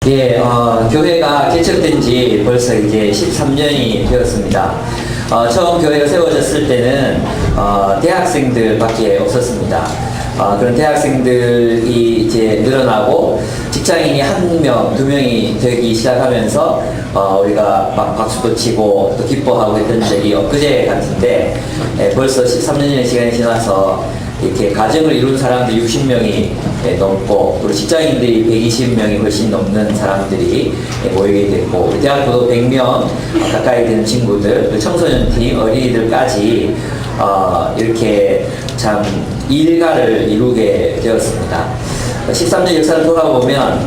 예, 교회가 개척된 지 벌써 이제 13년이 되었습니다. 처음 교회가 세워졌을 때는 대학생들밖에 없었습니다. 그런 대학생들이 이제 늘어나고 직장인이 한 명, 두 명이 되기 시작하면서 우리가 막 박수도 치고 또 기뻐하고 했던 적이 엊그제 같은데, 벌써 13년의 시간이 지나서 이렇게 가정을 이룬 사람들이 60명이 넘고, 그리고 직장인들이 120명이 훨씬 넘는 사람들이 모이게 됐고, 우리 대학교도 100명 가까이 되는 친구들, 그 청소년팀, 어린이들까지 이렇게 참 일가를 이루게 되었습니다. 13년 역사를 돌아보면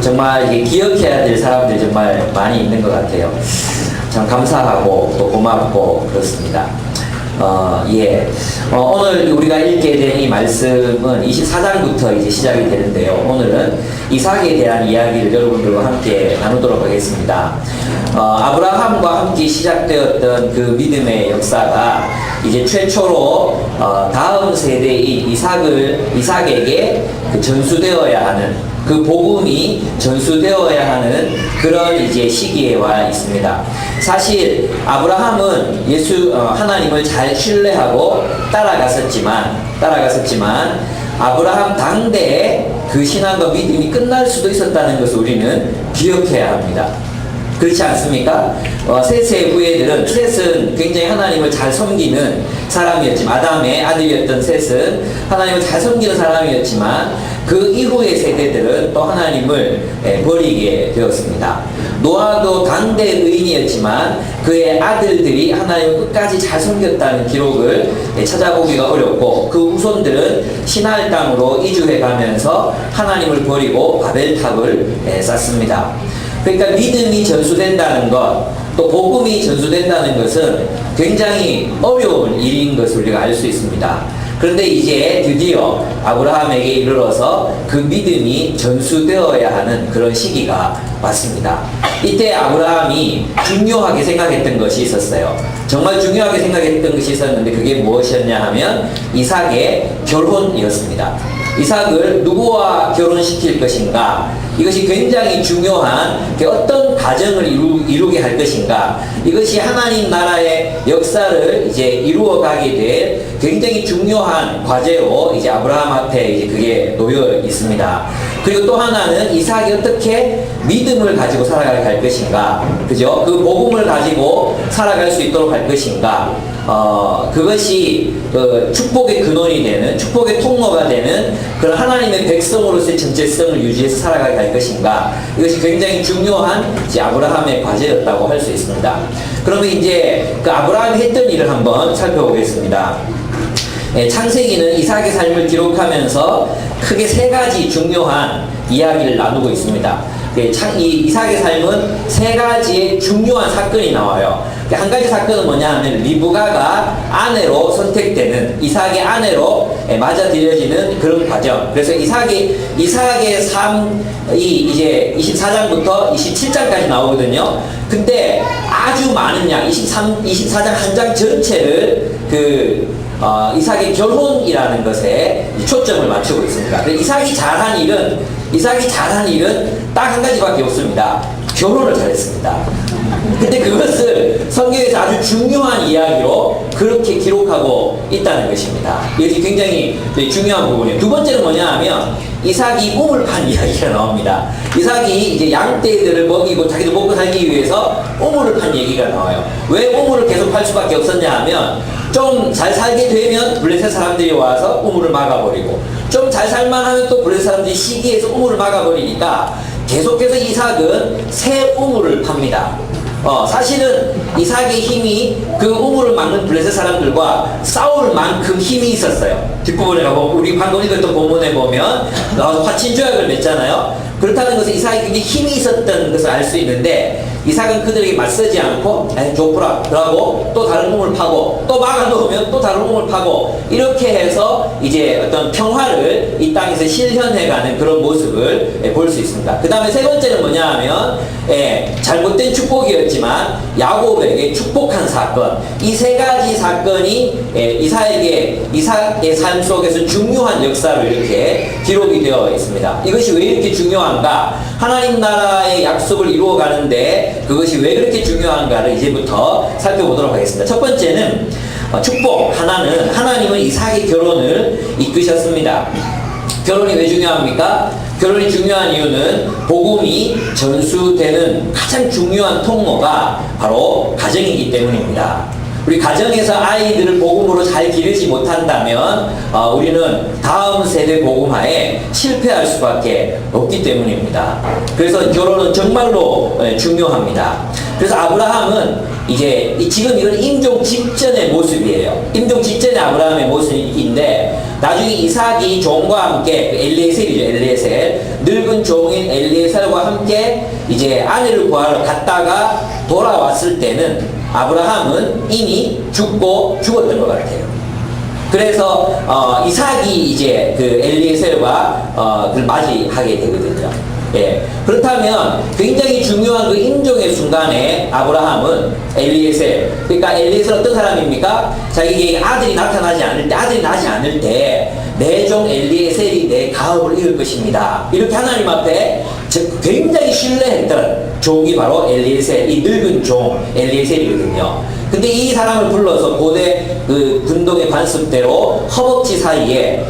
정말 기억해야 될 사람들이 정말 많이 있는 것 같아요. 참 감사하고 또 고맙고 그렇습니다. 오늘 우리가 읽게 된 이 말씀은 24장부터 이제 시작이 되는데요. 오늘은 이삭에 대한 이야기를 여러분들과 함께 나누도록 하겠습니다. 아브라함과 함께 시작되었던 그 믿음의 역사가 이제 최초로 다음 세대인 이삭에게 전수되어야 하는, 그 복음이 전수되어야 하는 그런 이제 시기에 와 있습니다. 사실 아브라함은 하나님을 잘 신뢰하고 따라갔었지만 아브라함 당대에 그 신앙과 믿음이 끝날 수도 있었다는 것을 우리는 기억해야 합니다. 그렇지 않습니까? 셋의 후예들은, 셋은 굉장히 하나님을 잘 섬기는 사람이었지만, 아담의 아들이었던 셋은 하나님을 잘 섬기는 사람이었지만, 그 이후의 세대들은 또 하나님을 버리게 되었습니다. 노아도 당대 의인이었지만 그의 아들들이 하나님을 끝까지 잘 섬겼다는 기록을 찾아보기가 어렵고, 그 후손들은 시나을 땅으로 이주해 가면서 하나님을 버리고 바벨탑을 쌓습니다. 그러니까 믿음이 전수된다는 것, 또 복음이 전수된다는 것은 굉장히 어려운 일인 것을 우리가 알 수 있습니다. 그런데 이제 드디어 아브라함에게 이르러서 그 믿음이 전수되어야 하는 그런 시기가 왔습니다. 이때 아브라함이 중요하게 생각했던 것이 있었어요. 정말 중요하게 생각했던 것이 있었는데, 그게 무엇이었냐 하면 이삭의 결혼이었습니다. 이삭을 누구와 결혼시킬 것인가, 이것이 굉장히 중요한, 어떤 가정을 이루게 할 것인가, 이것이 하나님 나라의 역사를 이제 이루어가게 될 굉장히 중요한 과제로 이제 아브라함 앞에 이제 그게 놓여 있습니다. 그리고 또 하나는 이삭이 어떻게 믿음을 가지고 살아갈 것인가, 그죠? 그 복음을 가지고 살아갈 수 있도록 할 것인가, 그것이 축복의 근원이 되는, 축복의 통로가 되는 그런 하나님의 백성으로서의 정체성을 유지해서 살아가게 할 것인가, 이것이 굉장히 중요한 이제 아브라함의 과제였다고 할 수 있습니다. 그러면 이제 그 아브라함이 했던 일을 한번 살펴보겠습니다. 창세기는 이삭의 삶을 기록하면서 크게 세 가지 중요한 이야기를 나누고 있습니다. 이 이삭의 삶은 세 가지의 중요한 사건이 나와요. 한 가지 사건은 뭐냐 하면 리브가가 아내로 선택되는, 이삭의 아내로 맞아들여지는 그런 과정. 그래서 이삭의 삶이 이제 24장부터 27장까지 나오거든요. 근데 아주 많은 양, 24장 한 장 전체를 이삭의 결혼이라는 것에 초점을 맞추고 있습니다. 이삭이 잘한 일은 딱 한 가지밖에 없습니다. 결혼을 잘했습니다. 근데 그것을 성경에서 아주 중요한 이야기로 그렇게 기록하고 있다는 것입니다. 이것이 굉장히 중요한 부분이에요. 두 번째는 뭐냐 하면 이삭이 우물 판 이야기가 나옵니다. 이삭이 이제 양떼들을 먹이고 자기도 먹고 살기 위해서 우물을 판 얘기가 나와요. 왜 우물을 계속 팔 수밖에 없었냐 하면, 좀 잘 살게 되면 블레셋 사람들이 와서 우물을 막아버리고, 좀 잘 살만하면 또 블레셋 사람들이 시기해서 우물을 막아버리니까 계속해서 이삭은 새 우물을 팝니다. 사실은 이삭의 힘이 그 우물을 막는 블레셋 사람들과 싸울 만큼 힘이 있었어요. 뒷부분에 가고 우리 방금 읽었던 본문에 보면 화친 조약을 맺잖아요. 그렇다는 것은 이삭이 굉장히 힘이 있었던 것을 알 수 있는데, 이삭은 그들에게 맞서지 않고 좋구라 그러고 또 다른 우물을 파고, 또 막아놓으면 또 다른 우물을 파고, 이렇게 해서 이제 어떤 평화를 이 땅에서 실현해가는 그런 모습을 볼 수 있습니다. 그 다음에 세 번째는 뭐냐 하면 잘못된 축복이었지만 야곱에게 축복한 사건, 이 세 가지 사건이 이삭의 삶 속에서 중요한 역사로 이렇게 기록이 되어 있습니다. 이것이 왜 이렇게 중요한 중요한가? 하나님 나라의 약속을 이루어가는데 그것이 왜 그렇게 중요한가를 이제부터 살펴보도록 하겠습니다. 첫 번째는 축복. 하나는 하나님은 이삭의 결혼을 이끄셨습니다. 결혼이 왜 중요합니까? 결혼이 중요한 이유는 복음이 전수되는 가장 중요한 통로가 바로 가정이기 때문입니다. 우리 가정에서 아이들을 복음으로 잘 기르지 못한다면 우리는 다음 세대 복음화에 실패할 수밖에 없기 때문입니다. 그래서 결혼은 정말로 중요합니다. 그래서 아브라함은 이제 지금 이건 임종 직전의 모습이에요. 임종 직전의 아브라함의 모습인데 나중에 이삭이 종과 함께 엘리에셀이죠. 엘리에셀 늙은 종인 엘리에셀과 함께 이제 아내를 구하러 갔다가 돌아왔을 때는 아브라함은 이미 죽었던 것 같아요. 그래서 이삭이 이제 그 엘리에셀과 그를 맞이하게 되거든요. 예. 그렇다면 굉장히 중요한 그 임종의 순간에 아브라함은 엘리에셀, 그러니까 엘리에셀 어떤 사람입니까? 자기에게 아들이 나지 않을 때 내 종 엘리에셀이 내 가업을 이을 것입니다. 이렇게 하나님 앞에 굉장히 신뢰했던 종이 바로 엘리에셀, 이 늙은 종 엘리에셀이거든요. 근데 이 사람을 불러서 고대 그 분동의 관습대로 허벅지 사이에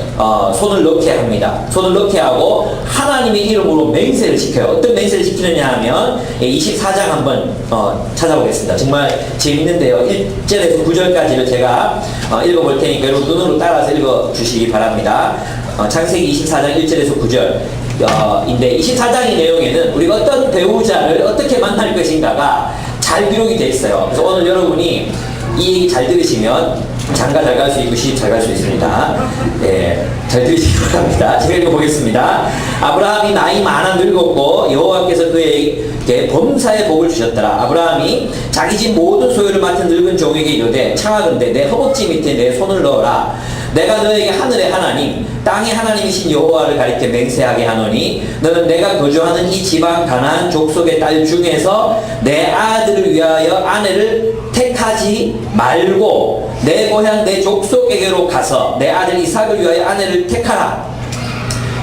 손을 넣게 합니다. 손을 넣게 하고 하나님의 이름으로 맹세를 시켜요. 어떤 맹세를 시키느냐 하면 24장 한번 찾아보겠습니다. 정말 재밌는데요. 1절에서 9절까지를 제가 읽어볼 테니까 여러분 눈으로 따라서 읽어주시기 바랍니다. 창세기 24장 1절에서 9절 인데 24장의 내용에는 우리가 어떤 배우자를 어떻게 만날 것인가가 잘 기록이 되어 있어요. 그래서 오늘 여러분이 이 얘기 잘 들으시면 장가 잘 갈 수 있고 시집 잘 갈 수 있습니다. 네, 잘 들으시기 바랍니다. 제가 읽어보겠습니다. 아브라함이 나이 많아 늙었고 여호와께서 그에게 범사의 복을 주셨더라. 아브라함이 자기 집 모든 소유를 맡은 늙은 종에게 이르되 청하건대 내 허벅지 밑에 내 손을 넣어라. 내가 너에게 하늘의 하나님 땅의 하나님이신 여호와를 가리켜 맹세하게 하노니 너는 내가 거주하는 이 지방 가나안 족속의 딸 중에서 내 아들을 위하여 아내를 택하지 말고 내 고향 내 족속에게로 가서 내 아들 이삭을 위하여 아내를 택하라.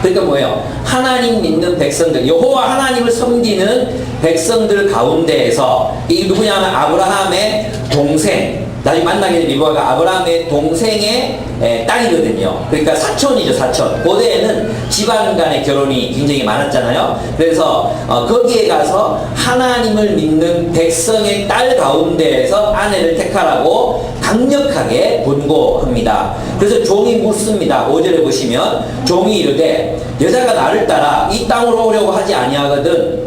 그러니까 뭐예요? 하나님 믿는 백성들, 여호와 하나님을 섬기는 백성들 가운데에서 이 누구냐면 아브라함의 동생, 나중에 만나게 된 리브가가 아브라함의 동생의 딸이거든요. 그러니까 사촌이죠, 사촌. 고대에는 집안 간의 결혼이 굉장히 많았잖아요. 그래서 거기에 가서 하나님을 믿는 백성의 딸 가운데에서 아내를 택하라고 강력하게 권고합니다. 그래서 종이 묻습니다. 5절에 보시면 종이 이르되 여자가 나를 따라 이 땅으로 오려고 하지 아니하거든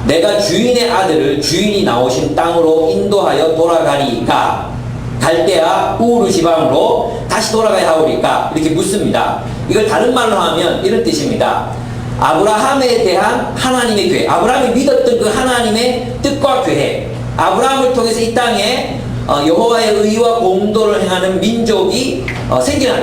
내가 주인의 아들을 주인이 나오신 땅으로 인도하여 돌아가리까 갈대아 우르 지방으로 다시 돌아가야 하오리까 이렇게 묻습니다. 이걸 다른 말로 하면 이런 뜻입니다. 아브라함에 대한 하나님의 계획, 아브라함이 믿었던 그 하나님의 뜻과 계획, 아브라함을 통해서 이 땅에 여호와의 의와 공도를 행하는 민족이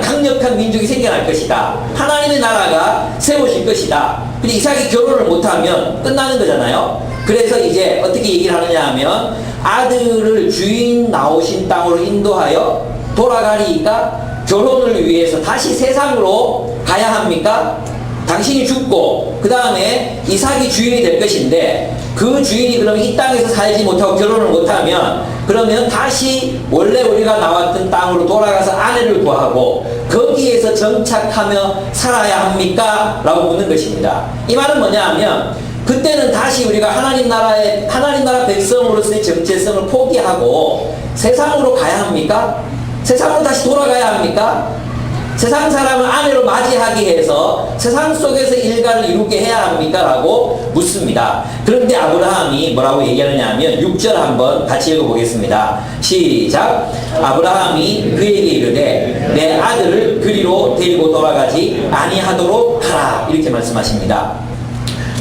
강력한 민족이 생겨날 것이다. 하나님의 나라가 세워질 것이다. 근데 이삭이 결혼을 못하면 끝나는 거잖아요. 그래서 이제 어떻게 얘기를 하느냐 하면 아들을 주인 나오신 땅으로 인도하여 돌아가리까 결혼을 위해서 다시 세상으로 가야 합니까? 당신이 죽고 그 다음에 이삭이 주인이 될 것인데 그 주인이 그러면 이 땅에서 살지 못하고 결혼을 못하면 그러면 다시 원래 우리가 나왔던 땅으로 돌아가서 아내를 구하고 거기에서 정착하며 살아야 합니까? 라고 묻는 것입니다. 이 말은 뭐냐 하면 그때는 다시 우리가 하나님 나라 백성으로서의 정체성을 포기하고 세상으로 가야 합니까? 세상으로 다시 돌아가야 합니까? 세상 사람을 아내로 맞이하기 위해서 세상 속에서 일가를 이루게 해야 합니까? 라고 묻습니다. 그런데 아브라함이 뭐라고 얘기하느냐 하면 6절 한번 같이 읽어보겠습니다. 시작. 아브라함이 그에게 이르되 내 아들을 그리로 데리고 돌아가지 아니하도록 하라. 이렇게 말씀하십니다.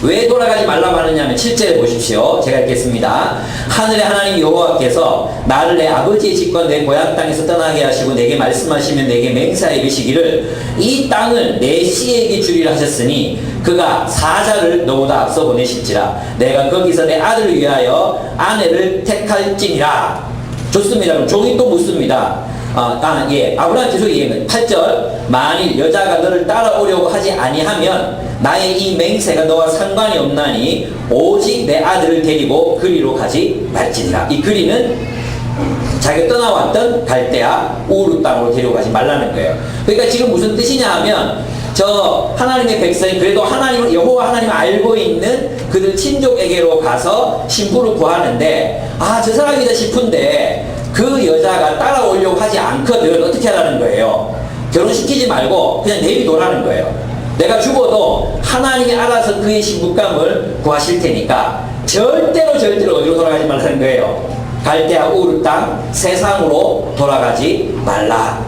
왜 돌아가지 말라고 하느냐 하면 7절에 보십시오. 제가 읽겠습니다. 하늘의 하나님 여호와께서 나를 내 아버지의 집과 내 고향 땅에서 떠나게 하시고 내게 말씀하시면 내게 맹세하여 이르시기를 이 땅을 내 씨에게 주리라 하셨으니 그가 사자를 너보다 앞서 보내실지라 내가 거기서 내 아들을 위하여 아내를 택할지니라. 좋습니다. 종이 또 묻습니다. 아브라함 계속 얘기합니다. 8절 만일 여자가 너를 따라오려고 하지 아니하면 나의 이 맹세가 너와 상관이 없나니 오직 내 아들을 데리고 그리로 가지 말지니라. 이 그리는 자기가 떠나왔던 갈대아 우르 땅으로 데려가지 말라는 거예요. 그러니까 지금 무슨 뜻이냐 하면 저 하나님의 백성이 그래도 하나님을 여호와 하나님을 알고 있는 그들 친족에게로 가서 신부를 구하는데 저 사람이다 싶은데 그 여자가 따라오려고 하지 않거든. 어떻게 하라는 거예요? 결혼시키지 말고 그냥 내비둬라는 거예요. 내가 죽어도 하나님이 알아서 그의 신부감을 구하실 테니까 절대로 어디로 돌아가지 말라는 거예요. 갈대아 우르 땅 세상으로 돌아가지 말라.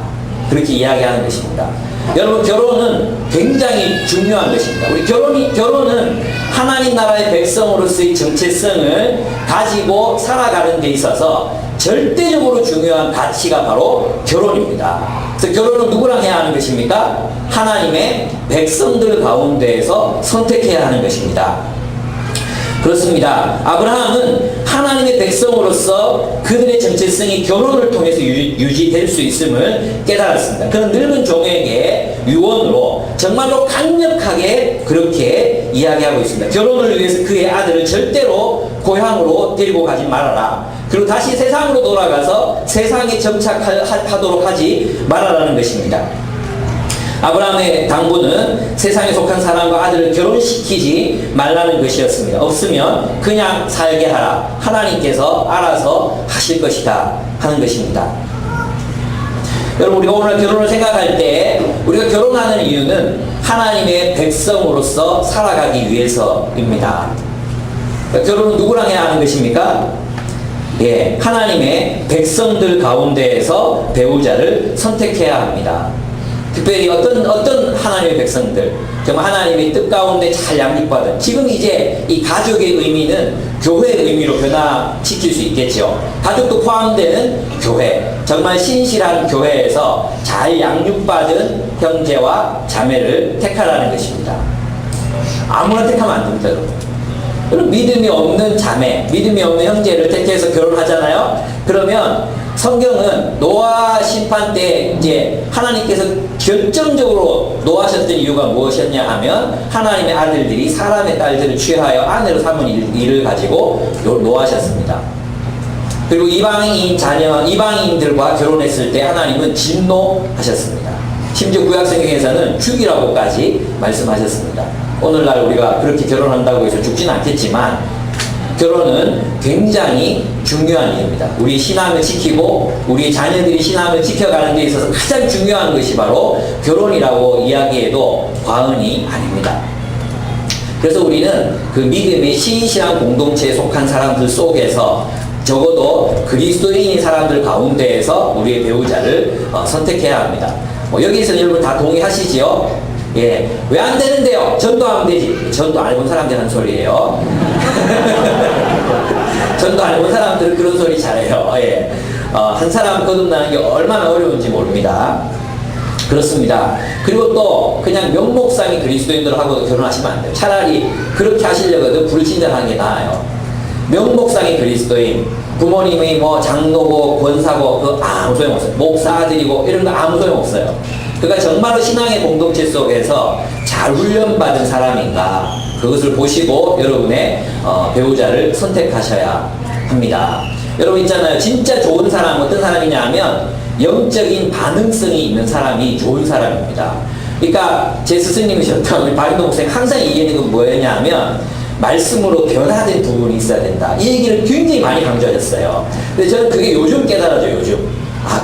그렇게 이야기하는 것입니다. 여러분 결혼은 굉장히 중요한 것입니다. 우리 결혼은 하나님 나라의 백성으로서의 정체성을 가지고 살아가는 데 있어서 절대적으로 중요한 가치가 바로 결혼입니다. 그래서 결혼은 누구랑 해야 하는 것입니까? 하나님의 백성들 가운데에서 선택해야 하는 것입니다. 그렇습니다. 아브라함은 하나님의 백성으로서 그들의 정체성이 결혼을 통해서 유지될 수 있음을 깨달았습니다. 그는 늙은 종에게 유언으로 정말로 강력하게 그렇게 이야기하고 있습니다. 결혼을 위해서 그의 아들을 절대로 고향으로 데리고 가지 말아라. 그리고 다시 세상으로 돌아가서 세상에 정착하도록 하지 말아라는 것입니다. 아브라함의 당부는 세상에 속한 사람과 아들을 결혼시키지 말라는 것이었습니다. 없으면 그냥 살게 하라. 하나님께서 알아서 하실 것이다 하는 것입니다. 여러분 우리가 오늘 결혼을 생각할 때 우리가 결혼하는 이유는 하나님의 백성으로서 살아가기 위해서입니다. 결혼은 누구랑 해야 하는 것입니까? 하나님의 백성들 가운데에서 배우자를 선택해야 합니다. 특별히 어떤 하나님의 백성들, 정말 하나님의 뜻 가운데 잘 양육받은, 지금 이제 이 가족의 의미는 교회의 의미로 변화시킬 수 있겠죠. 가족도 포함되는 교회, 정말 신실한 교회에서 잘 양육받은 형제와 자매를 택하라는 것입니다. 아무나 택하면 안 됩니다, 여러분. 믿음이 없는 자매, 믿음이 없는 형제를 택해서 결혼하잖아요. 그러면 성경은 노아 심판 때 이제 하나님께서 결정적으로 노하셨던 이유가 무엇이었냐 하면 하나님의 아들들이 사람의 딸들을 취하여 아내로 삼은 일을 가지고 노하셨습니다. 그리고 이방인들과 결혼했을 때 하나님은 진노하셨습니다. 심지어 구약성경에서는 죽이라고까지 말씀하셨습니다. 오늘날 우리가 그렇게 결혼한다고 해서 죽지는 않겠지만 결혼은 굉장히 중요한 일입니다. 우리 신앙을 지키고 우리 자녀들이 신앙을 지켜가는 데 있어서 가장 중요한 것이 바로 결혼이라고 이야기해도 과언이 아닙니다. 그래서 우리는 그 믿음의 신실한 공동체에 속한 사람들 속에서 적어도 그리스도인인 사람들 가운데에서 우리의 배우자를 선택해야 합니다. 여기에서는 여러분 다 동의하시지요? 왜 안 되는데요? 전도하면 되지. 전도 안 해본 사람들 하는 소리예요. 전도 안 해본 사람들은 그런 소리 잘해요. 한 사람 거듭나는 게 얼마나 어려운지 모릅니다. 그렇습니다. 그리고 또 그냥 명목상의 그리스도인들하고도 결혼하시면 안 돼요. 차라리 그렇게 하시려거든 불친절한 게 나아요. 명목상의 그리스도인, 부모님이 장로고 권사고 그 아무 소용없어요. 목사 아들이고 이런 거 아무 소용없어요. 그러니까 정말로 신앙의 공동체 속에서 잘 훈련받은 사람인가 그것을 보시고 여러분의 배우자를 선택하셔야 합니다. 여러분 있잖아요. 진짜 좋은 사람 어떤 사람이냐 하면 영적인 반응성이 있는 사람이 좋은 사람입니다. 그러니까 제 스승님이셨던 우리 박인동 목사님 항상 얘기하는 건 뭐였냐 하면 말씀으로 변화된 부분이 있어야 된다. 이 얘기를 굉장히 많이 강조하셨어요. 근데 저는 그게 요즘 깨달아져요. 요즘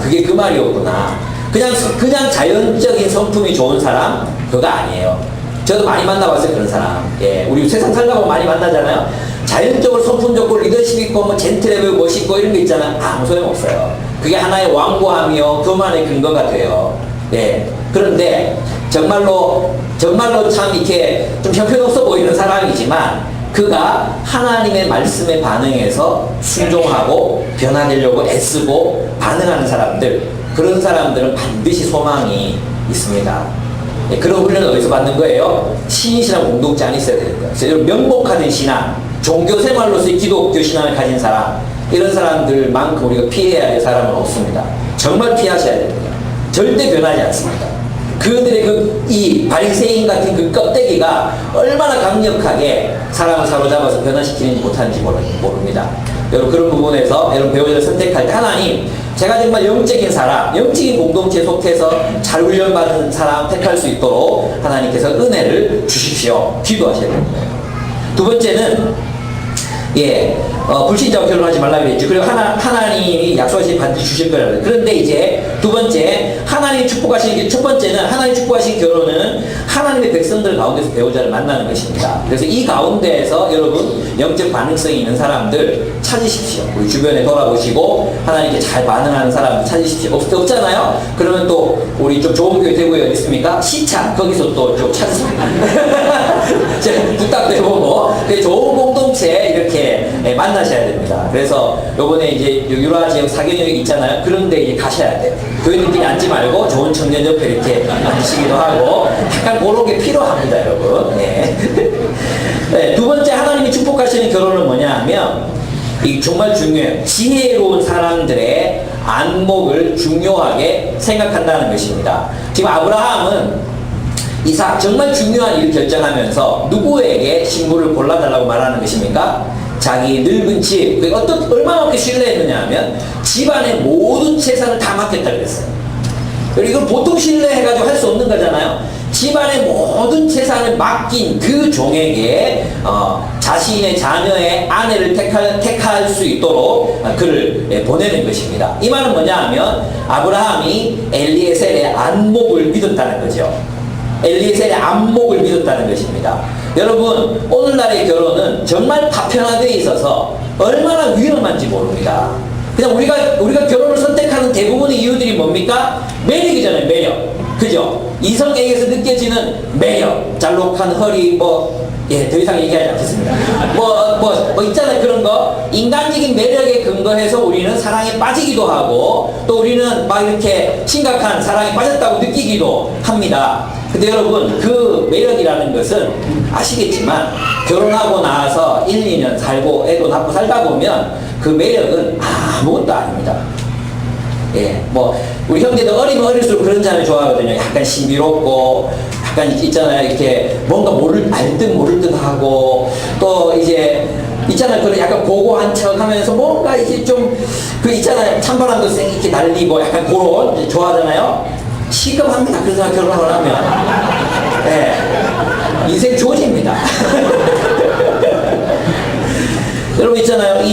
그게 그 말이었구나. 그냥 자연적인 성품이 좋은 사람 그거 아니에요. 저도 많이 만나봤어요. 그런 사람. 우리 세상 살다 보면 많이 만나잖아요. 자연적으로 성품 좋고 리더십 있고 젠틀해 멋있고 이런 거 있잖아요. 아무 소용없어요. 그게 하나의 완고함이요 교만의 근거가 돼요. 그런데 정말로 참 이렇게 좀 형편없어 보이는 사람이지만 그가 하나님의 말씀에 반응해서 순종하고 변화되려고 애쓰고 반응하는 사람들, 그런 사람들은 반드시 소망이 있습니다. 그런 훈련을 어디서 받는 거예요? 신실한 공동체 안에 있어야 되는 거예요. 그래서 명목하는 신앙, 종교 생활로서의 기독교 신앙을 가진 사람, 이런 사람들만큼 우리가 피해야 될 사람은 없습니다. 정말 피하셔야 됩니다. 절대 변하지 않습니다. 그들의 이 바리새인 같은 그 껍데기가 얼마나 강력하게 사람을 사로잡아서 변화시키는지 못하는지 모릅니다. 여러분 그런 부분에서 여러분 배우자를 선택할 때 하나님 제가 정말 영적인 사람, 영적인 공동체에 속해서 잘 훈련받은 사람 택할 수 있도록 하나님께서 은혜를 주십시오. 기도하셔야 되는 거예요. 두 번째는 불신자와 결혼하지 말라 그랬죠. 그리고 하나님이 약속하신 반드시 주실 거라고. 그런데 이제 두 번째, 하나님이 축복하시는 첫 번째는 하나님이 축복하신 결혼은 하나님의 백성들 가운데서 배우자를 만나는 것입니다. 그래서 이 가운데에서 여러분 영적 반응성이 있는 사람들 찾으십시오. 우리 주변에 돌아보시고 하나님께 잘 반응하는 사람들 찾으십시오. 없잖아요? 그러면 또 우리 좀 좋은 교회 대구에 어디 있습니까? 시차 거기서 또 좀 찾으세요. 부탁도 해보고 좋은 공동체 이렇게 만나셔야 됩니다. 그래서 요번에 이제 유라 지역 사경역이 있잖아요. 그런데 이제 가셔야 돼요. 교회들끼리 앉지 말고 좋은 청년 옆에 이렇게 앉으시기도 하고 약간 그런 게 필요합니다, 여러분. 네. 네, 두 번째 하나님이 축복하시는 결혼은 뭐냐 하면 이 정말 중요해요. 지혜로운 사람들의 안목을 중요하게 생각한다는 것입니다. 지금 아브라함은 이삭 정말 중요한 일을 결정하면서 누구에게 신부를 골라달라고 말하는 것입니까? 자기 늙은 집, 얼마나 신뢰했느냐 하면 집안의 모든 재산을 다 맡겼다 그랬어요. 그리고 이걸 보통 신뢰해가지고 할 수 없는 거잖아요. 집안의 모든 재산을 맡긴 그 종에게 자신의 자녀의 아내를 택할 수 있도록 그를 보내는 것입니다. 이 말은 뭐냐 하면 아브라함이 엘리에셀의 안목을 믿었다는 거죠. 엘리에셀의 안목을 믿었다는 것입니다. 여러분 오늘날의 결혼은 정말 파편화되어 있어서 얼마나 위험한지 모릅니다. 그냥 우리가 결혼을 선택하는 대부분의 이유들이 뭡니까? 매력이잖아요. 매력. 그죠? 이성에게서 느껴지는 매력. 잘록한 허리 더 이상 얘기하지 않겠습니다. 있잖아요. 그런 거. 인간적인 매력에 근거해서 우리는 사랑에 빠지기도 하고, 또 우리는 막 이렇게 심각한 사랑에 빠졌다고 느끼기도 합니다. 근데 여러분, 그 매력이라는 것은 아시겠지만, 결혼하고 나서 1, 2년 살고, 애도 낳고 살다 보면, 그 매력은 아무것도 아닙니다. 우리 형제도 어리면 어릴수록 그런 사람을 좋아하거든요. 약간 신비롭고, 약간 있잖아요. 이렇게 뭔가 알 듯 모를 듯 하고, 또 이제, 있잖아요. 그런 약간 고고한 척 하면서 뭔가 이제 있잖아요. 찬바람도 이렇게 날리고 약간 그런 좋아하잖아요. 시급합니다. 그런 사람 결혼을 하면. 인생 조지입니다. 여러분 있잖아요.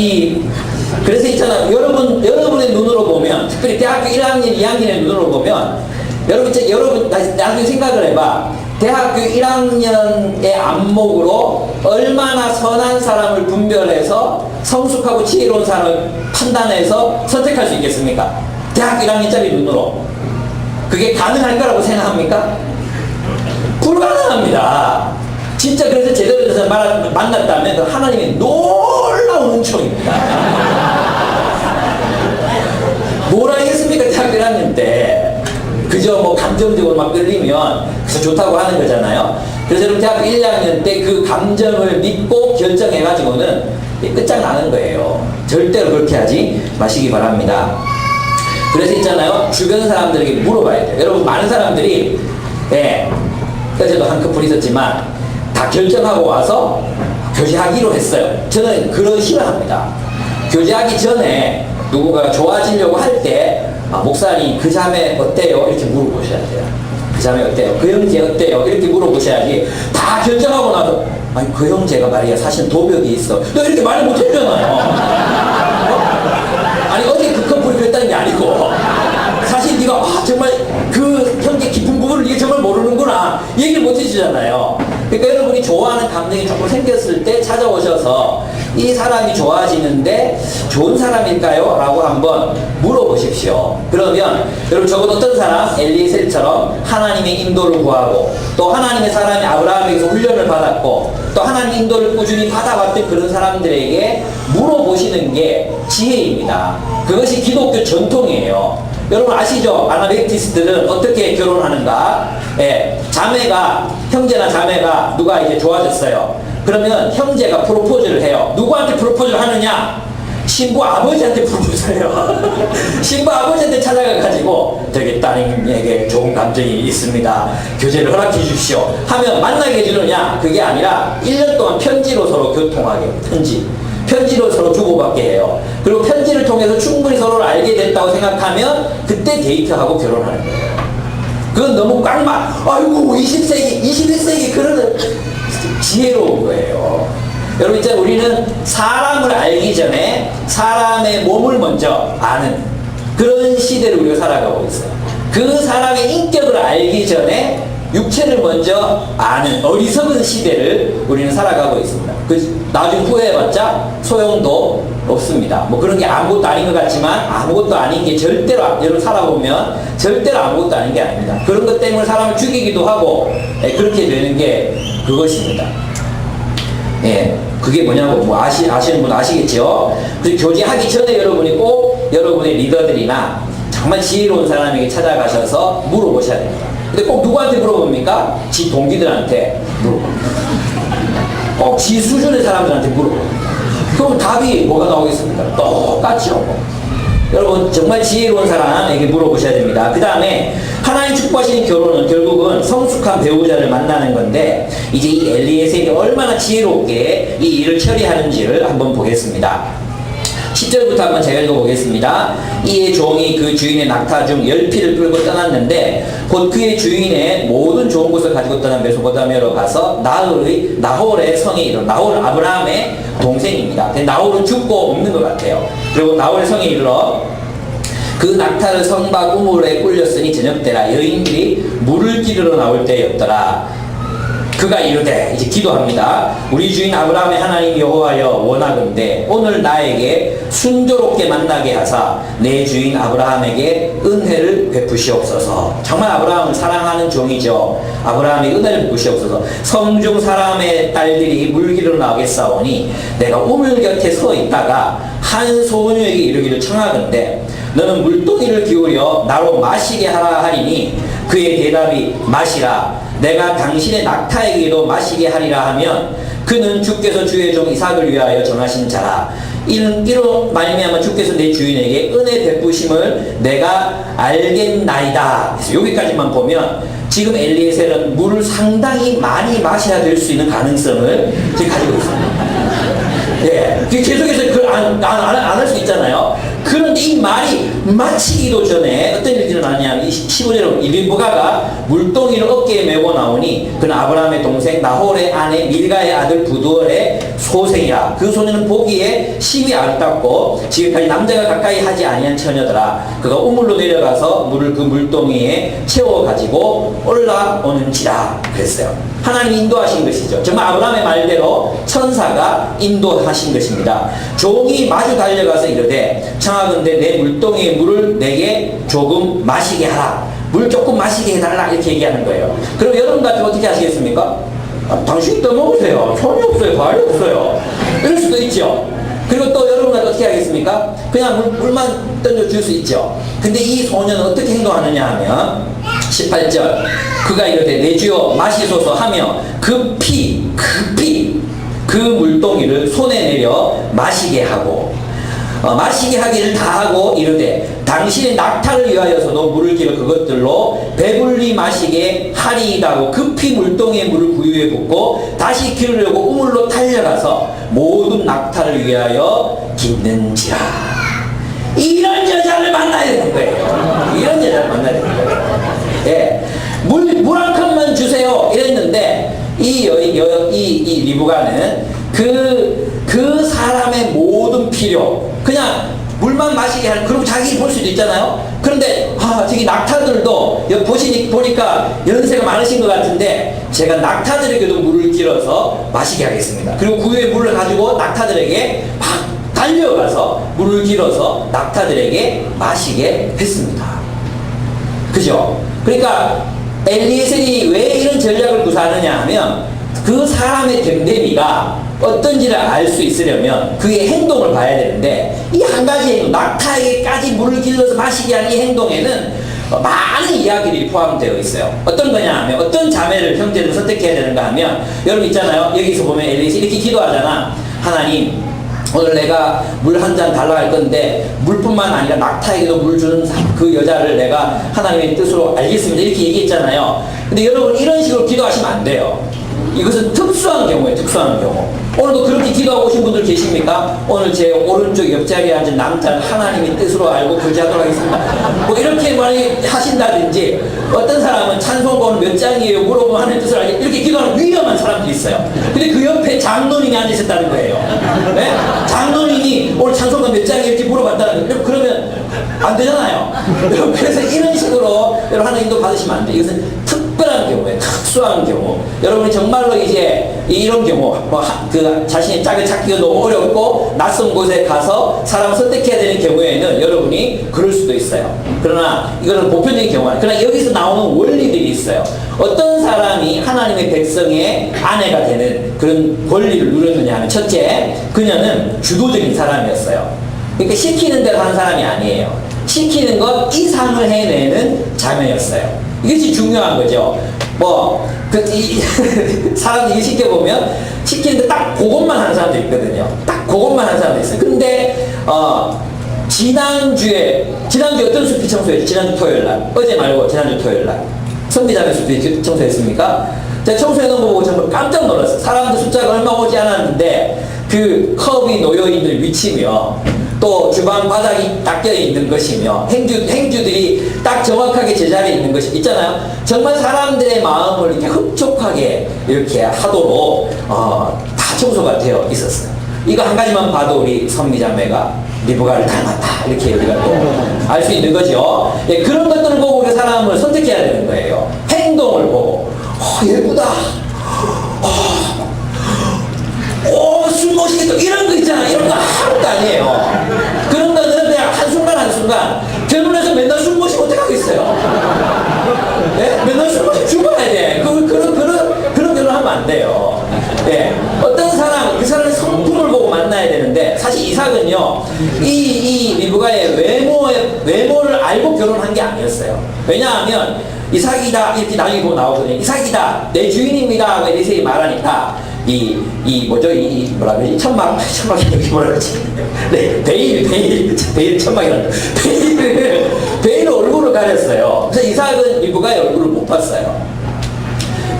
그래서 있잖아요. 여러분의 눈으로 보면, 특별히 대학교 1학년, 2학년의 눈으로 보면, 여러분, 나중에 생각을 해봐. 대학교 1학년의 안목으로 얼마나 선한 사람을 분별해서 성숙하고 지혜로운 사람을 판단해서 선택할 수 있겠습니까? 대학교 1학년짜리 눈으로. 그게 가능할 거라고 생각합니까? 불가능합니다. 진짜 그래서 제대로 돼서 만났다면 그 하나님의 놀라운 은총입니다. 뭘 알겠습니까? 대학교 1학년 때. 그저 감정적으로 막 끌리면 그래서 좋다고 하는 거잖아요. 그래서 여러분 대학교 1, 2학년 때 그 감정을 믿고 결정해가지고는 끝장나는 거예요. 절대로 그렇게 하지 마시기 바랍니다. 그래서 있잖아요. 주변 사람들에게 물어봐야 돼요. 여러분 많은 사람들이 어제도 한 커플 있었지만 다 결정하고 와서 교제하기로 했어요. 저는 그런 싫어합니다. 교제하기 전에 누군가 좋아지려고 할 때 목사님 그 자매 어때요? 이렇게 물어보셔야 돼요. 그 자매 어때요? 그 형제 어때요? 이렇게 물어보셔야지. 다 결정하고 나서 아니 그 형제가 말이야 사실 도벽이 있어. 너 이렇게 말을 못 해주잖아요. 아니 어제 그 커플이 그랬다는 게 아니고 사실 네가 정말 그 형제 깊은 부분을 네가 정말 모르는구나 얘기를 못 해주잖아요. 그러니까 여러분이 좋아하는 감정이 조금 생겼을 때 찾아오셔서 이 사람이 좋아지는데 좋은 사람일까요? 라고 한번 물어보십시오. 그러면 여러분 적어도 어떤 사람? 엘리에셀처럼 하나님의 인도를 구하고 또 하나님의 사람이 아브라함에게서 훈련을 받았고 또 하나님의 인도를 꾸준히 받아왔던 그런 사람들에게 물어보시는 게 지혜입니다. 그것이 기독교 전통이에요. 여러분 아시죠? 아나베티스트들은 어떻게 결혼하는가? 형제나 자매가 누가 이제 좋아졌어요. 그러면 형제가 프로포즈를 해요. 누구한테 프로포즈를 하느냐? 신부 아버지한테 부르세요. 신부 아버지한테 찾아가가지고 저기 따님에게 좋은 감정이 있습니다. 교제를 허락해 주십시오. 하면 만나게 해주느냐? 그게 아니라 1년 동안 편지로 서로 교통하게 편지로 서로 주고받게 해요. 그리고 편지를 통해서 충분히 서로를 알게 됐다고 생각하면 그때 데이트하고 결혼하는 거예요. 그건 너무 꽉막 아이고 20세기 21세기 그러는 지혜로운 거예요. 여러분 이제 우리는 사람을 알기 전에 사람의 몸을 먼저 아는 그런 시대를 우리가 살아가고 있어요. 그 사람의 인격을 알기 전에 육체를 먼저 아는 어리석은 시대를 우리는 살아가고 있습니다. 나중에 후회해봤자 소용도 없습니다. 뭐 그런 게 아무것도 아닌 것 같지만 아무것도 아닌 게 절대로 여러분 살아보면 절대로 아무것도 아닌 게 아닙니다. 그런 것 때문에 사람을 죽이기도 하고 그렇게 되는 게 그것입니다. 예, 그게 뭐냐고 뭐 아시는 분 아시겠죠? 그래서 교제하기 전에 여러분이 꼭 여러분의 리더들이나 정말 지혜로운 사람에게 찾아가셔서 물어보셔야 됩니다. 근데 꼭 누구한테 물어봅니까? 지 동기들한테 물어봅니다. 꼭 지 수준의 사람들한테 물어봅니다. 그럼 답이 뭐가 나오겠습니까? 똑같죠. 여러분 정말 지혜로운 사람에게 물어보셔야 됩니다. 그 다음에 하나님 축복하시는 결혼은 결국은 성숙한 배우자를 만나는 건데 이제 이 엘리에셀이 얼마나 지혜롭게 이 일을 처리하는지를 한번 보겠습니다. 10절부터 한번 제가 읽어보겠습니다. 이에 종이 그 주인의 낙타 중 10피를 끌고 떠났는데 곧 그의 주인의 모든 좋은 것을 가지고 떠난 메소포타미아로 가서 나홀의 성에 이르러 나홀은 아브라함의 동생입니다. 근데 나홀은 죽고 없는 것 같아요. 그리고 나홀의 성에 이르러 그 낙타를 성박 우물에 꿀렸으니 저녁때라 여인들이 물을 기르러 나올 때였더라. 그가 이르되 이제 기도합니다. 우리 주인 아브라함의 하나님 여호와여 원하건대 오늘 나에게 순조롭게 만나게 하사 내 주인 아브라함에게 은혜를 베푸시옵소서. 정말 아브라함을 사랑하는 종이죠. 아브라함의 은혜를 베푸시옵소서. 성중 사람의 딸들이 물 기르러 나오겠사오니 내가 우물 곁에 서 있다가 한 소녀에게 이르기를 청하건대 너는 물동이를 기울여 나로 마시게 하라 하리니 그의 대답이 마시라. 내가 당신의 낙타에게도 마시게 하리라 하면 그는 주께서 주의 종 이삭을 위하여 정하신 자라. 이로 말미암아 주께서 내 주인에게 은혜 베푸심을 내가 알겠나이다. 그래서 여기까지만 보면 지금 엘리에셀은 물을 상당히 많이 마셔야 될 수 있는 가능성을 지금 가지고 있습니다. 예, 계속해서 그걸 안 할 수 있잖아요. 그런데 이 말이 마치기도 전에 어떤 일이 일어나냐면 15절에 리브가가 물동이를 어깨에 메고 나오니 그는 아브라함의 동생 나홀의 아내 밀가의 아들 부두엘의 소생이라. 그 소녀는 보기에 심히 아름답고 지금까지 남자가 가까이 하지 아니한 처녀더라. 그가 우물로 내려가서 물을 그 물동이에 채워가지고 올라오는지라 그랬어요. 하나님이 인도하신 것이죠. 정말 아브라함의 말대로 천사가 인도하신 것입니다. 종이 마주 달려가서 이르되 청하건대 내 물동이의 물을 내게 조금 마시게 하라. 물 조금 마시게 해달라 이렇게 얘기하는 거예요. 그럼 여러분 같으면 어떻게 하시겠습니까? 당신이 떠먹으세요. 손이 없어요. 발이 없어요. 이럴 수도 있죠. 그리고 또 여러분 같으면 어떻게 하겠습니까? 그냥 물만 던져줄 수 있죠. 근데 이 소녀는 어떻게 행동하느냐 하면 18절 그가 이르되 내 주여 마시소서 하며 급히 그 물동이를 손에 내려 마시게 하고 마시게 하기를 다하고 이르되 당신의 낙타를 위하여서도 물을 기르 그것들로 배불리 마시게 하리이다고 급히 물동에 물을 부유에 붓고 다시 기르려고 우물로 달려가서 모든 낙타를 위하여 깃는지라. 이런 여자를 만나야 되는 거예요. 이런 여자를 만나야 되는 거예요. 예, 물 한 컵만 주세요 이랬는데 이 리브가는 그 사람의 모든 필요 그냥 물만 마시게 하는. 그럼 자기 볼 수도 있잖아요. 그런데 저기 낙타들도 보니까 연세가 많으신 것 같은데 제가 낙타들에게도 물을 길어서 마시게 하겠습니다. 그리고 그 위에 물을 가지고 낙타들에게 막 달려가서 물을 길어서 낙타들에게 마시게 했습니다. 그죠? 그러니까 엘리에셀이 왜 이런 전략을 구사하느냐 하면 그 사람의 됨됨이가 어떤지를 알 수 있으려면 그의 행동을 봐야 되는데 이 한 가지 행동, 낙타에게까지 물을 길러서 마시게 하는 이 행동에는 많은 이야기들이 포함되어 있어요. 어떤 거냐 하면 어떤 자매를 형제를 선택해야 되는가 하면 여러분 있잖아요. 여기서 보면 엘리에셀이 이렇게 기도하잖아. 하나님 오늘 내가 물 한 잔 달라 할 건데 물뿐만 아니라 낙타에게도 물 주는 그 여자를 내가 하나님의 뜻으로 알겠습니다. 이렇게 얘기했잖아요. 근데 여러분 이런 식으로 기도하시면 안 돼요. 이것은 특수한 경우예요. 특수한 경우. 오늘도 그렇게 기도하고 오신 분들 계십니까? 오늘 제 오른쪽 옆자리에 앉은 남자는 하나님의 뜻으로 알고 교제하도록 하겠습니다. 뭐 이렇게 많이 하신다든지, 어떤 사람은 찬송가 오늘 몇 장이에요? 물어보면 하나님의 뜻을 알게, 이렇게 기도하는 위험한 사람들이 있어요. 근데 그 옆에 장로님이 앉아 있었다는 거예요. 네? 장로님이 오늘 찬송가 몇 장이에요? 이렇게 물어봤다는 거예요. 그러면 안 되잖아요. 그래서 이런 식으로 여러분 하나님 인도 받으시면 안 돼요. 이것은 특별한 경우에, 특수한 경우. 여러분이 정말로 이제 이런 경우, 그 자신의 짝을 찾기가 너무 어렵고 낯선 곳에 가서 사람을 선택해야 되는 경우에는 여러분이 그럴 수도 있어요. 그러나 이거는 보편적인 경우는, 그러나 여기서 나오는 원리들이 있어요. 어떤 사람이 하나님의 백성의 아내가 되는 그런 권리를 누렸느냐 하면, 첫째, 그녀는 주도적인 사람이었어요. 그러니까 시키는 대로 하는 사람이 아니에요. 시키는 것 이상을 해내는 자매였어요. 이것이 중요한 거죠. 사람들이 시켜보면, 시키는데 딱 그것만 하는 사람도 있거든요. 딱 그것만 하는 사람도 있어요. 근데, 지난주에 어떤 숲이 청소했죠? 지난주 토요일 날. 어제 말고 지난주 토요일 날. 선비자매 숲이 청소했습니까? 제가 청소해놓은 거 보고 정말 깜짝 놀랐어요. 사람들 숫자가 얼마 오지 않았는데, 그 컵이 놓여있는 위치며, 또 주방 바닥이 닦여 있는 것이며, 행주들이 딱 정확하게 제자리에 있는 것이 있잖아요. 정말 사람들의 마음을 이렇게 흡족하게 이렇게 하도록 다 청소가 되어 있었어요. 이거 한 가지만 봐도 우리 선미자매가 리브가를 닮았다, 이렇게 우리가 또 알 수 있는 거죠. 예, 그런 것들을 보고 우리가 사람을 선택해야 되는 거예요. 행동을 보고 예쁘다, 술 멋있겠다, 이런 거 있잖아. 이런 거 아무것도 아니에요. 그런 거는 그냥 한순간 결혼해서 맨날 술 마시면 어떡하겠어요? 네? 맨날 술 마시면 죽어야 돼. 그런 결혼하면 안 돼요. 네. 어떤 사람, 그 사람의 성품을 보고 만나야 되는데, 사실 이삭은요, 이 리브가의 외모를 알고 결혼한 게 아니었어요. 왜냐하면 이삭이다, 이렇게 나중에 보면 나오거든요. 이삭이다, 내 주인입니다, 이렇게 말하니까 뭐라 그러지? 천막이 여기 뭐라 그러지? 네, 베일 천막이라는 거. 베일 얼굴을 가렸어요. 그래서 이삭은 리브가의 얼굴을 못 봤어요.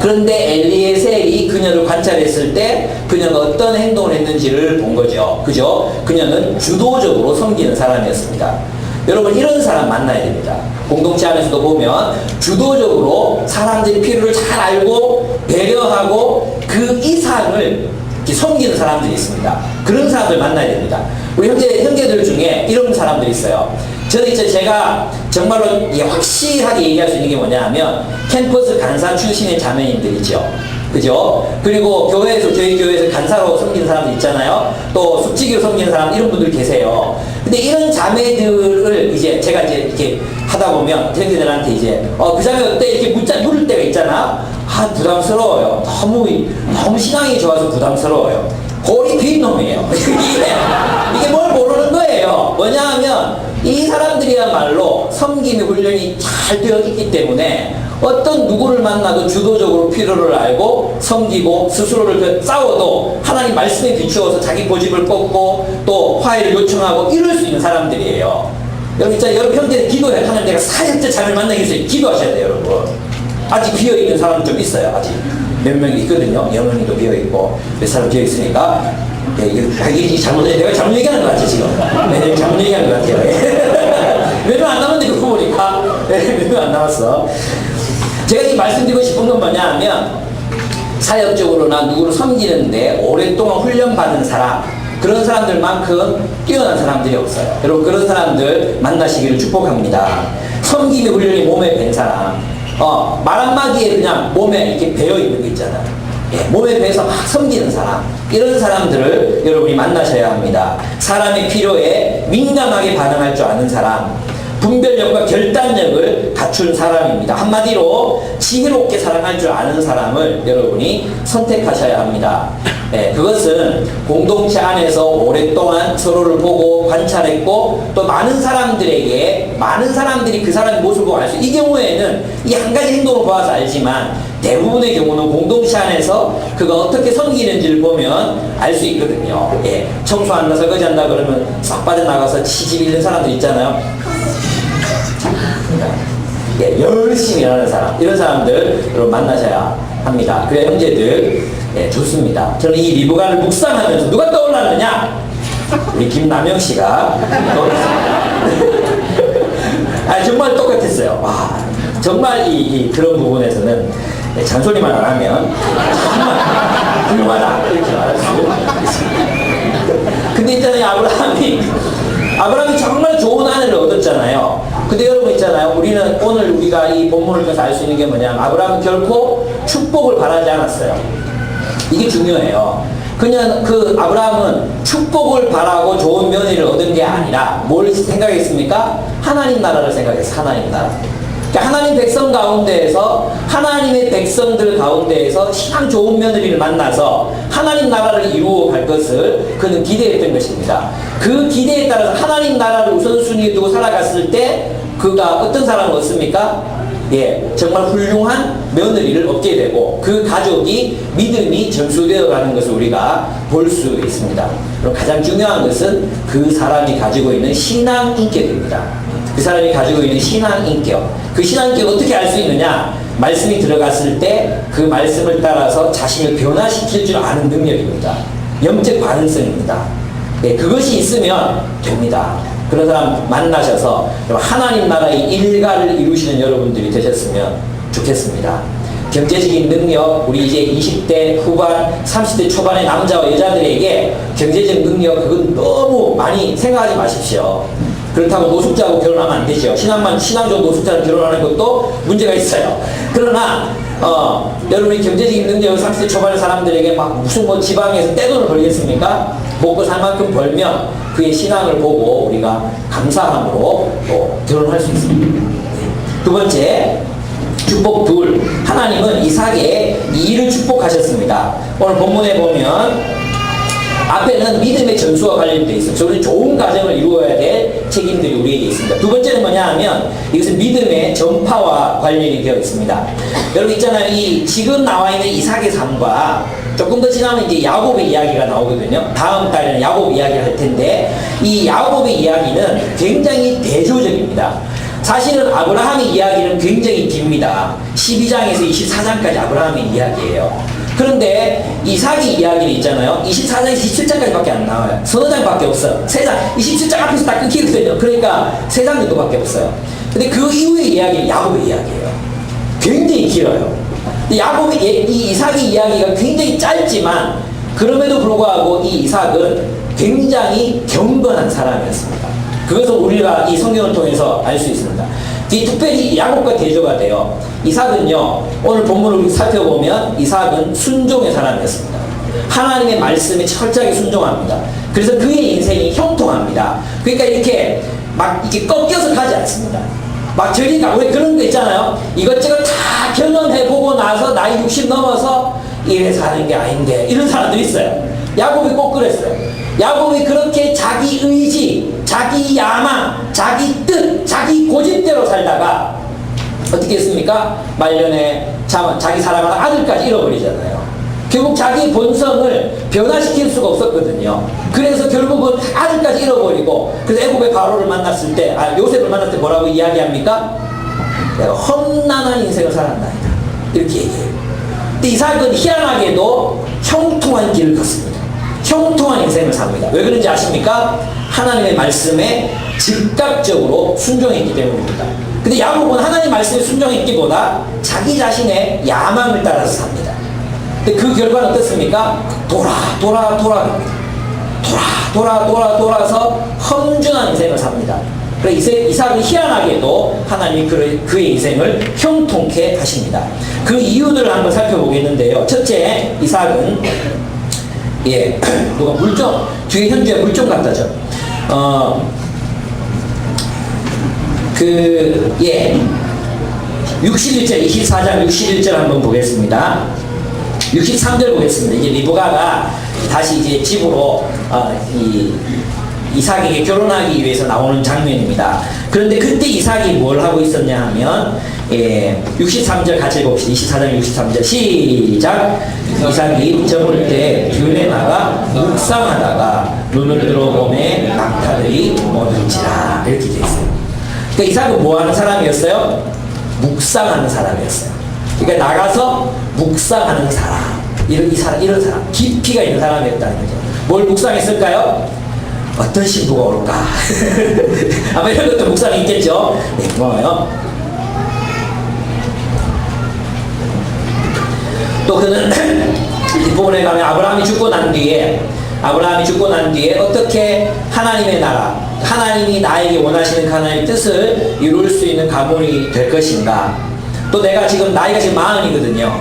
그런데 엘리에셀이 그녀를 관찰했을 때 그녀가 어떤 행동을 했는지를 본 거죠. 그죠? 그녀는 주도적으로 섬기는 사람이었습니다. 여러분, 이런 사람 만나야 됩니다. 공동체 안에서도 보면 주도적으로 사람들의 필요를 잘 알고 배려하고 그 이상을 섬기는 사람들이 있습니다. 그런 사람들 만나야 됩니다. 우리 형제들 중에 이런 사람들이 있어요. 저는 제가 정말로 확실하게 얘기할 수 있는 게 뭐냐 하면, 캠퍼스 간사 출신의 자매님들이죠. 그죠? 그리고 저희 교회에서 간사로 섬기는 사람들 있잖아요. 또 숙직으로 섬기는 사람, 이런 분들 계세요. 근데 이런 자매들을 제가 이렇게 하다 보면 형제들한테 그 자매 어때? 이렇게 물을 때가 있잖아. 부담스러워요. 너무 신앙이 좋아서 부담스러워요. 골이 빈 놈이에요. 이게 뭘 모르는 거예요. 뭐냐 하면, 이 사람들이야말로 섬김의 훈련이 잘 되어 있기 때문에 어떤 누구를 만나도 주도적으로 필요를 알고 섬기고, 스스로를 싸워도 하나님 말씀에 비추어서 자기 고집을 뻗고 또 화해를 요청하고 이럴 수 있는 사람들이에요. 여러분 형제들 기도해. 하나님, 내가 사역자 자매를 만나기 위해서 기도하셔야 돼요, 여러분. 아직 비어있는 사람은 좀 있어요. 아직 몇 명이 있거든요. 영원히도 비어있고 몇 사람 비어있으니까, 이게 내가 잘못 얘기하는 것 같아 지금. 내가 잘못 얘기하는 것 같아요. 몇 명 안 남았는데 그거 보니까 몇 명 안 남았어. 제가 지금 말씀드리고 싶은 건 뭐냐 하면, 사역적으로나 누구를 섬기는데 오랫동안 훈련받은 사람, 그런 사람들만큼 뛰어난 사람들이 없어요. 여러분, 그런 사람들 만나시기를 축복합니다. 섬김의 훈련이 몸에 밴 사람, 말 한마디에 그냥 몸에 이렇게 배어있는 거 있잖아요. 몸에 배서 막 섬기는 사람, 이런 사람들을 여러분이 만나셔야 합니다. 사람의 필요에 민감하게 반응할 줄 아는 사람, 분별력과 결단력을 갖춘 사람입니다. 한마디로 지혜롭게 사랑할 줄 아는 사람을 여러분이 선택하셔야 합니다. 그것은 공동체 안에서 오랫동안 서로를 보고 관찰했고, 또 많은 사람들이 그 사람의 모습을 보고 알 수, 이 경우에는 이 한 가지 행동을 보아서 알지만, 대부분의 경우는 공동체 안에서 그가 어떻게 섬기는지를 보면 알 수 있거든요. 예, 청소한다, 설거지한다 그러면 싹 빠져나가서 시집 잃는 사람들 있잖아요. 예, 열심히 일하는 사람, 이런 사람들을 만나셔야 합니다. 그래야 형제들, 예, 좋습니다. 저는 이 리브가를 묵상하면서 누가 떠올랐느냐? 우리 김남영 씨가 떠올랐습니다. 아, 정말 똑같았어요. 와, 정말 그런 부분에서는, 네, 잔소리만 안 하면 정말 훌륭하다 이렇게 말할 수 있습니다. 근데 있잖아요, 아브라함이 정말 좋은 아내를 얻었잖아요. 근데 여러분 있잖아요, 오늘 우리가 이 본문을 통해서 알 수 있는 게 뭐냐면 아브라함은 결코 축복을 바라지 않았어요. 이게 중요해요. 그냥 아브라함은 축복을 바라고 좋은 며느리를 얻은 게 아니라 뭘 생각했습니까? 하나님 나라를 생각했어요. 하나님 나라. 그러니까 하나님 백성 가운데에서, 하나님의 백성들 가운데에서 참 좋은 며느리를 만나서 하나님 나라를 이루어 갈 것을 그는 기대했던 것입니다. 그 기대에 따라서 하나님 나라를 우선순위에 두고 살아갔을 때 그가 어떤 사람을 얻습니까? 예, 정말 훌륭한 며느리를 얻게 되고 그 가족이 믿음이 점수되어 가는 것을 우리가 볼 수 있습니다. 그럼 가장 중요한 것은 그 사람이 가지고 있는 신앙 인격입니다. 그 사람이 가지고 있는 신앙 인격. 그 신앙 인격을 어떻게 알 수 있느냐? 말씀이 들어갔을 때 그 말씀을 따라서 자신을 변화시킬 줄 아는 능력입니다. 영적 반응성입니다. 예, 그것이 있으면 됩니다. 그런 사람 만나셔서 하나님 나라의 일가를 이루시는 여러분들이 되셨으면 좋겠습니다. 경제적인 능력, 우리 이제 20대 후반, 30대 초반의 남자와 여자들에게 경제적 능력, 그건 너무 많이 생각하지 마십시오. 그렇다고 노숙자하고 결혼하면 안 되죠. 신앙 좋은 노숙자랑 결혼하는 것도 문제가 있어요. 그러나 여러분이 경제적인 능력을 30대 초반의 사람들에게 막 무슨 지방에서 떼돈을 벌겠습니까? 먹고 살 만큼 벌면 그의 신앙을 보고 우리가 감사함으로 또 결혼할 수 있습니다. 두 번째, 축복 둘. 하나님은 이삭의 이 일을 축복하셨습니다. 오늘 본문에 보면 앞에는 믿음의 전수와 관련되어 있어요. 우리는 좋은 가정을 이루어야 될 책임들이 우리에게 있습니다. 두 번째는 뭐냐 하면 이것은 믿음의 전파와 관련이 되어 있습니다. 여러분 있잖아요. 지금 나와 있는 이삭의 삶과 조금 더 지나면 이제 야곱의 이야기가 나오거든요. 다음 달에는 야곱 이야기를 할 텐데 이 야곱의 이야기는 굉장히 대조적입니다. 사실은 아브라함의 이야기는 굉장히 깁니다. 12장에서 24장까지 아브라함의 이야기예요. 그런데 이삭의 이야기는 있잖아요. 24장에서 27장까지밖에 안 나와요. 서너 장밖에 없어요. 3장, 27장 앞에서 딱 끊기거든요. 그러니까 3장 정도밖에 없어요. 근데 그 이후의 이야기는 야곱의 이야기예요. 굉장히 길어요. 이 이삭의 이야기가 굉장히 짧지만 그럼에도 불구하고 이 이삭은 굉장히 경건한 사람이었습니다. 그것을 우리가 이 성경을 통해서 알 수 있습니다. 특별히 야곱과 대조가 돼요. 이삭은요, 오늘 본문을 우리 살펴보면 이삭은 순종의 사람이었습니다. 하나님의 말씀에 철저하게 순종합니다. 그래서 그의 인생이 형통합니다. 그러니까 이렇게 꺾여서 가지 않습니다. 저리가 왜 그런 거 있잖아요. 이것저것 다 경험해보고 나서 나이 60 넘어서 이래 사는 게 아닌데 이런 사람들이 있어요. 야곱이 꼭 그랬어요. 야곱이 그렇게 자기 의지, 자기 야망, 자기 뜻, 자기 고집대로 살다가 어떻게 했습니까? 말년에 자기 사랑하는 아들까지 잃어버리잖아요. 결국 자기 본성을 변화시킬 수가 없었거든요. 그래서 결국은 아들까지 잃어버리고 그래서 애굽의 바로를 만났을 때, 요셉을 만났을 때 뭐라고 이야기합니까? 내가 험난한 인생을 살았나이다 이렇게 얘기해요. 근데 이삭은 희한하게도 형통한 길을 걷습니다. 형통한 인생을 삽니다. 왜 그런지 아십니까? 하나님의 말씀에 즉각적으로 순종했기 때문입니다. 근데 야곱은 하나님 말씀에 순종했기보다 자기 자신의 야망을 따라서 삽니다. 근데 그 결과는 어떻습니까? 돌아서 험준한 인생을 삽니다. 그래서 이삭은 희한하게도 하나님이 그의 인생을 형통케 하십니다. 그 이유들을 한번 살펴보겠는데요. 첫째, 이삭은 누가 물종, 뒤에 현주에 물종 갖다죠. 61절, 24장 61절 한번 보겠습니다. 63절 보겠습니다. 이제 리브가가 다시 이제 집으로 이삭에게 결혼하기 위해서 나오는 장면입니다. 그런데 그때 이삭이 뭘 하고 있었냐 하면 63절 같이 봅시다. 24장 63절 시작. 이삭이 저물 때 균에 나가 묵상하다가 눈을 들어보매 낙타들이 모든지라 이렇게 되어 있어요. 그러니까 이삭은 뭐 하는 사람이었어요? 묵상하는 사람이었어요. 그러니까 나가서 묵상하는 사람, 이런 사람, 깊이가 있는 사람이었다는 거죠. 뭘 묵상했을까요? 어떤 신부가 올까? 아마 이런 것도 묵상이 있겠죠? 네, 고마워요. 또 그는 뒷부분에 가면 아브라함이 죽고 난 뒤에 어떻게 하나님의 나라, 하나님이 나에게 원하시는 하나님의 뜻을 이룰 수 있는 가문이 될 것인가. 또 내가 지금 나이가 지금 40이거든요.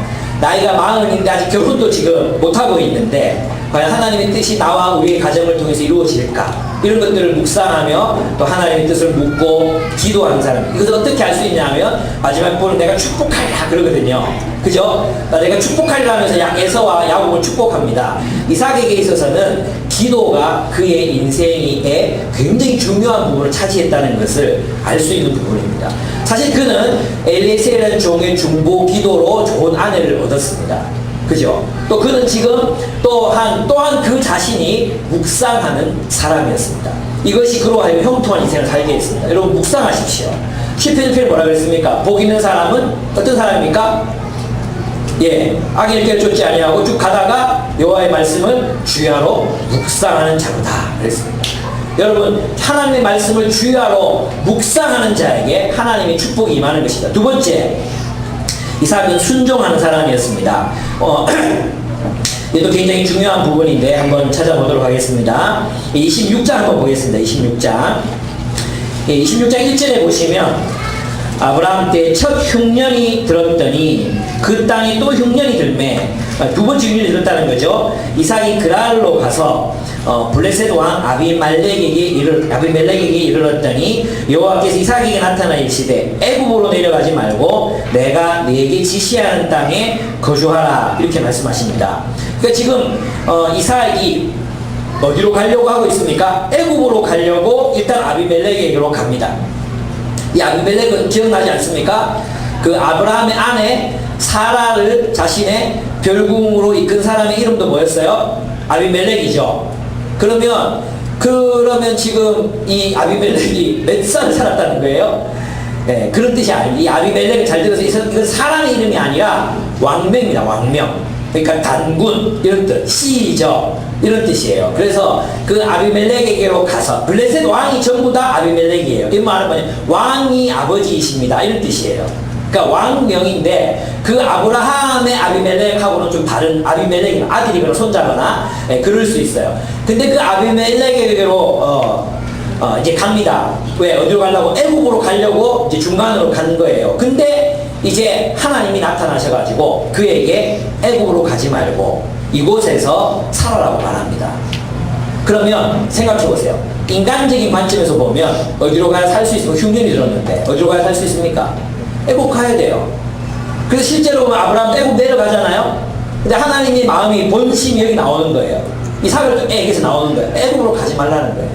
나이가 40인데 아직 결혼도 지금 못하고 있는데 과연 하나님의 뜻이 나와 우리의 가정을 통해서 이루어질까? 이런 것들을 묵상하며 또 하나님의 뜻을 묻고 기도하는 사람. 이것을 어떻게 알 수 있냐면 마지막 부분은 내가 축복하리라 그러거든요. 그죠? 내가 축복하리라 하면서 에서와 야곱을 축복합니다. 이삭에게 있어서는 기도가 그의 인생에 굉장히 중요한 부분을 차지했다는 것을 알 수 있는 부분입니다. 사실 그는 엘리에셀이라는 종의 중보 기도로 좋은 아내를 얻었습니다. 그죠? 또 그는 지금 또한 그 자신이 묵상하는 사람이었습니다. 이것이 그로 하여금 형통한 인생을 살게 했습니다. 여러분 묵상하십시오. 시편 1편에 뭐라 그랬습니까? 복 있는 사람은 어떤 사람입니까? 악의 길을 쫓지 아니하고 쭉 가다가 여호와의 말씀을 주야로 묵상하는 자로다 그랬습니다. 여러분 하나님의 말씀을 주야로 묵상하는 자에게 하나님의 축복이 임하는 것이다. 두 번째, 이삭은 순종하는 사람이었습니다. 이것도 굉장히 중요한 부분인데 한번 찾아보도록 하겠습니다. 26장 한번 보겠습니다. 26장 1절에 보시면 아브라함 때 첫 흉년이 들었더니 그 땅에 또 흉년이 들매, 두 번째 흉년이 들었다는 거죠. 이삭이 그랄로 가서 블레셋 왕 아비멜렉에게 이르렀더니 여호와께서 이삭에게 나타나 이르시되 애굽으로 내려가지 말고 내가 네게 지시하는 땅에 거주하라 이렇게 말씀하십니다. 그러니까 지금 이삭이 어디로 가려고 하고 있습니까? 애굽으로 가려고 일단 아비멜렉에게로 갑니다. 이 아비멜렉은 기억나지 않습니까? 그 아브라함의 아내 사라를 자신의 별궁으로 이끈 사람의 이름도 뭐였어요? 아비멜렉이죠. 그러면 지금 이 아비멜렉이 몇 살을 살았다는 거예요? 네, 그런 뜻이 아니에요. 이 아비멜렉을 잘 들어서 이건 사람의 이름이 아니라 왕명입니다. 왕명. 그러니까 단군 이런 뜻, 시죠. 이런 뜻이에요. 그래서 그 아비멜렉에게로 가서 블레셋 왕이 전부 다 아비멜렉이에요. 이 말은 뭐냐면 왕이 아버지이십니다. 이런 뜻이에요. 그러니까 왕명인데 그 아브라함의 아비멜렉하고는 좀 다른, 아비멜렉이 아들이거나 손자거나 그럴 수 있어요. 근데 그 아비멜렉에게로 이제 갑니다. 왜? 어디로 가려고? 애굽으로 가려고 이제 중간으로 가는 거예요. 근데 이제 하나님이 나타나셔가지고 그에게 애굽으로 가지 말고 이곳에서 살아라고 말합니다. 그러면 생각해 보세요. 인간적인 관점에서 보면 어디로 가야 살 수 있으면 흉년이 들었는데 어디로 가야 살 수 있습니까? 애굽 가야 돼요. 그래서 실제로 보면 아브라함 애굽 내려가잖아요. 근데 하나님의 마음이 본심이 여기 나오는 거예요. 이삭을 애에게서 나오는 거예요. 애굽으로 가지 말라는 거예요.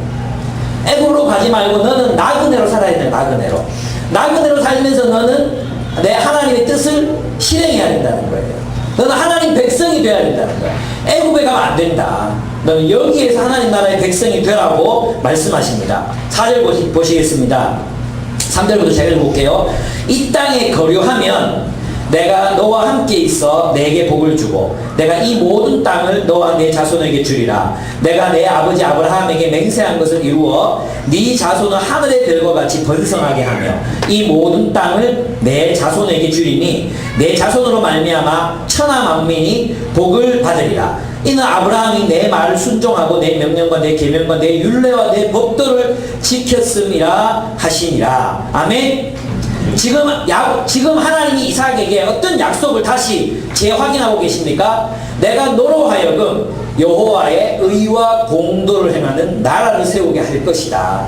애굽으로 가지 말고 너는 나그네로 살아야 돼. 나그네로 살면서 너는 내 하나님의 뜻을 실행해야 된다는 거예요. 너는 하나님 백성이 되어야 된다는 거예요. 애굽에 가면 안 된다. 너는 여기에서 하나님 나라의 백성이 되라고 말씀하십니다. 4절 보시겠습니다. 3절부터 제가 읽어볼게요. 이 땅에 거류하면 내가 너와 함께 있어 내게 복을 주고 내가 이 모든 땅을 너와 내 자손에게 주리라. 내가 내 아버지 아브라함에게 맹세한 것을 이루어 네 자손은 하늘의 별과 같이 번성하게 하며 이 모든 땅을 내 자손에게 주리니 내 자손으로 말미암아 천하 만민이 복을 받으리라. 이는 아브라함이 내 말을 순종하고 내 명령과 내 계명과 내 율례와 내 법도를 지켰음이라 하시니라. 아멘. 지금 하나님이 이삭에게 어떤 약속을 다시 재확인하고 계십니까? 내가 너로 하여금 여호와의 의와 공도를 행하는 나라를 세우게 할 것이다.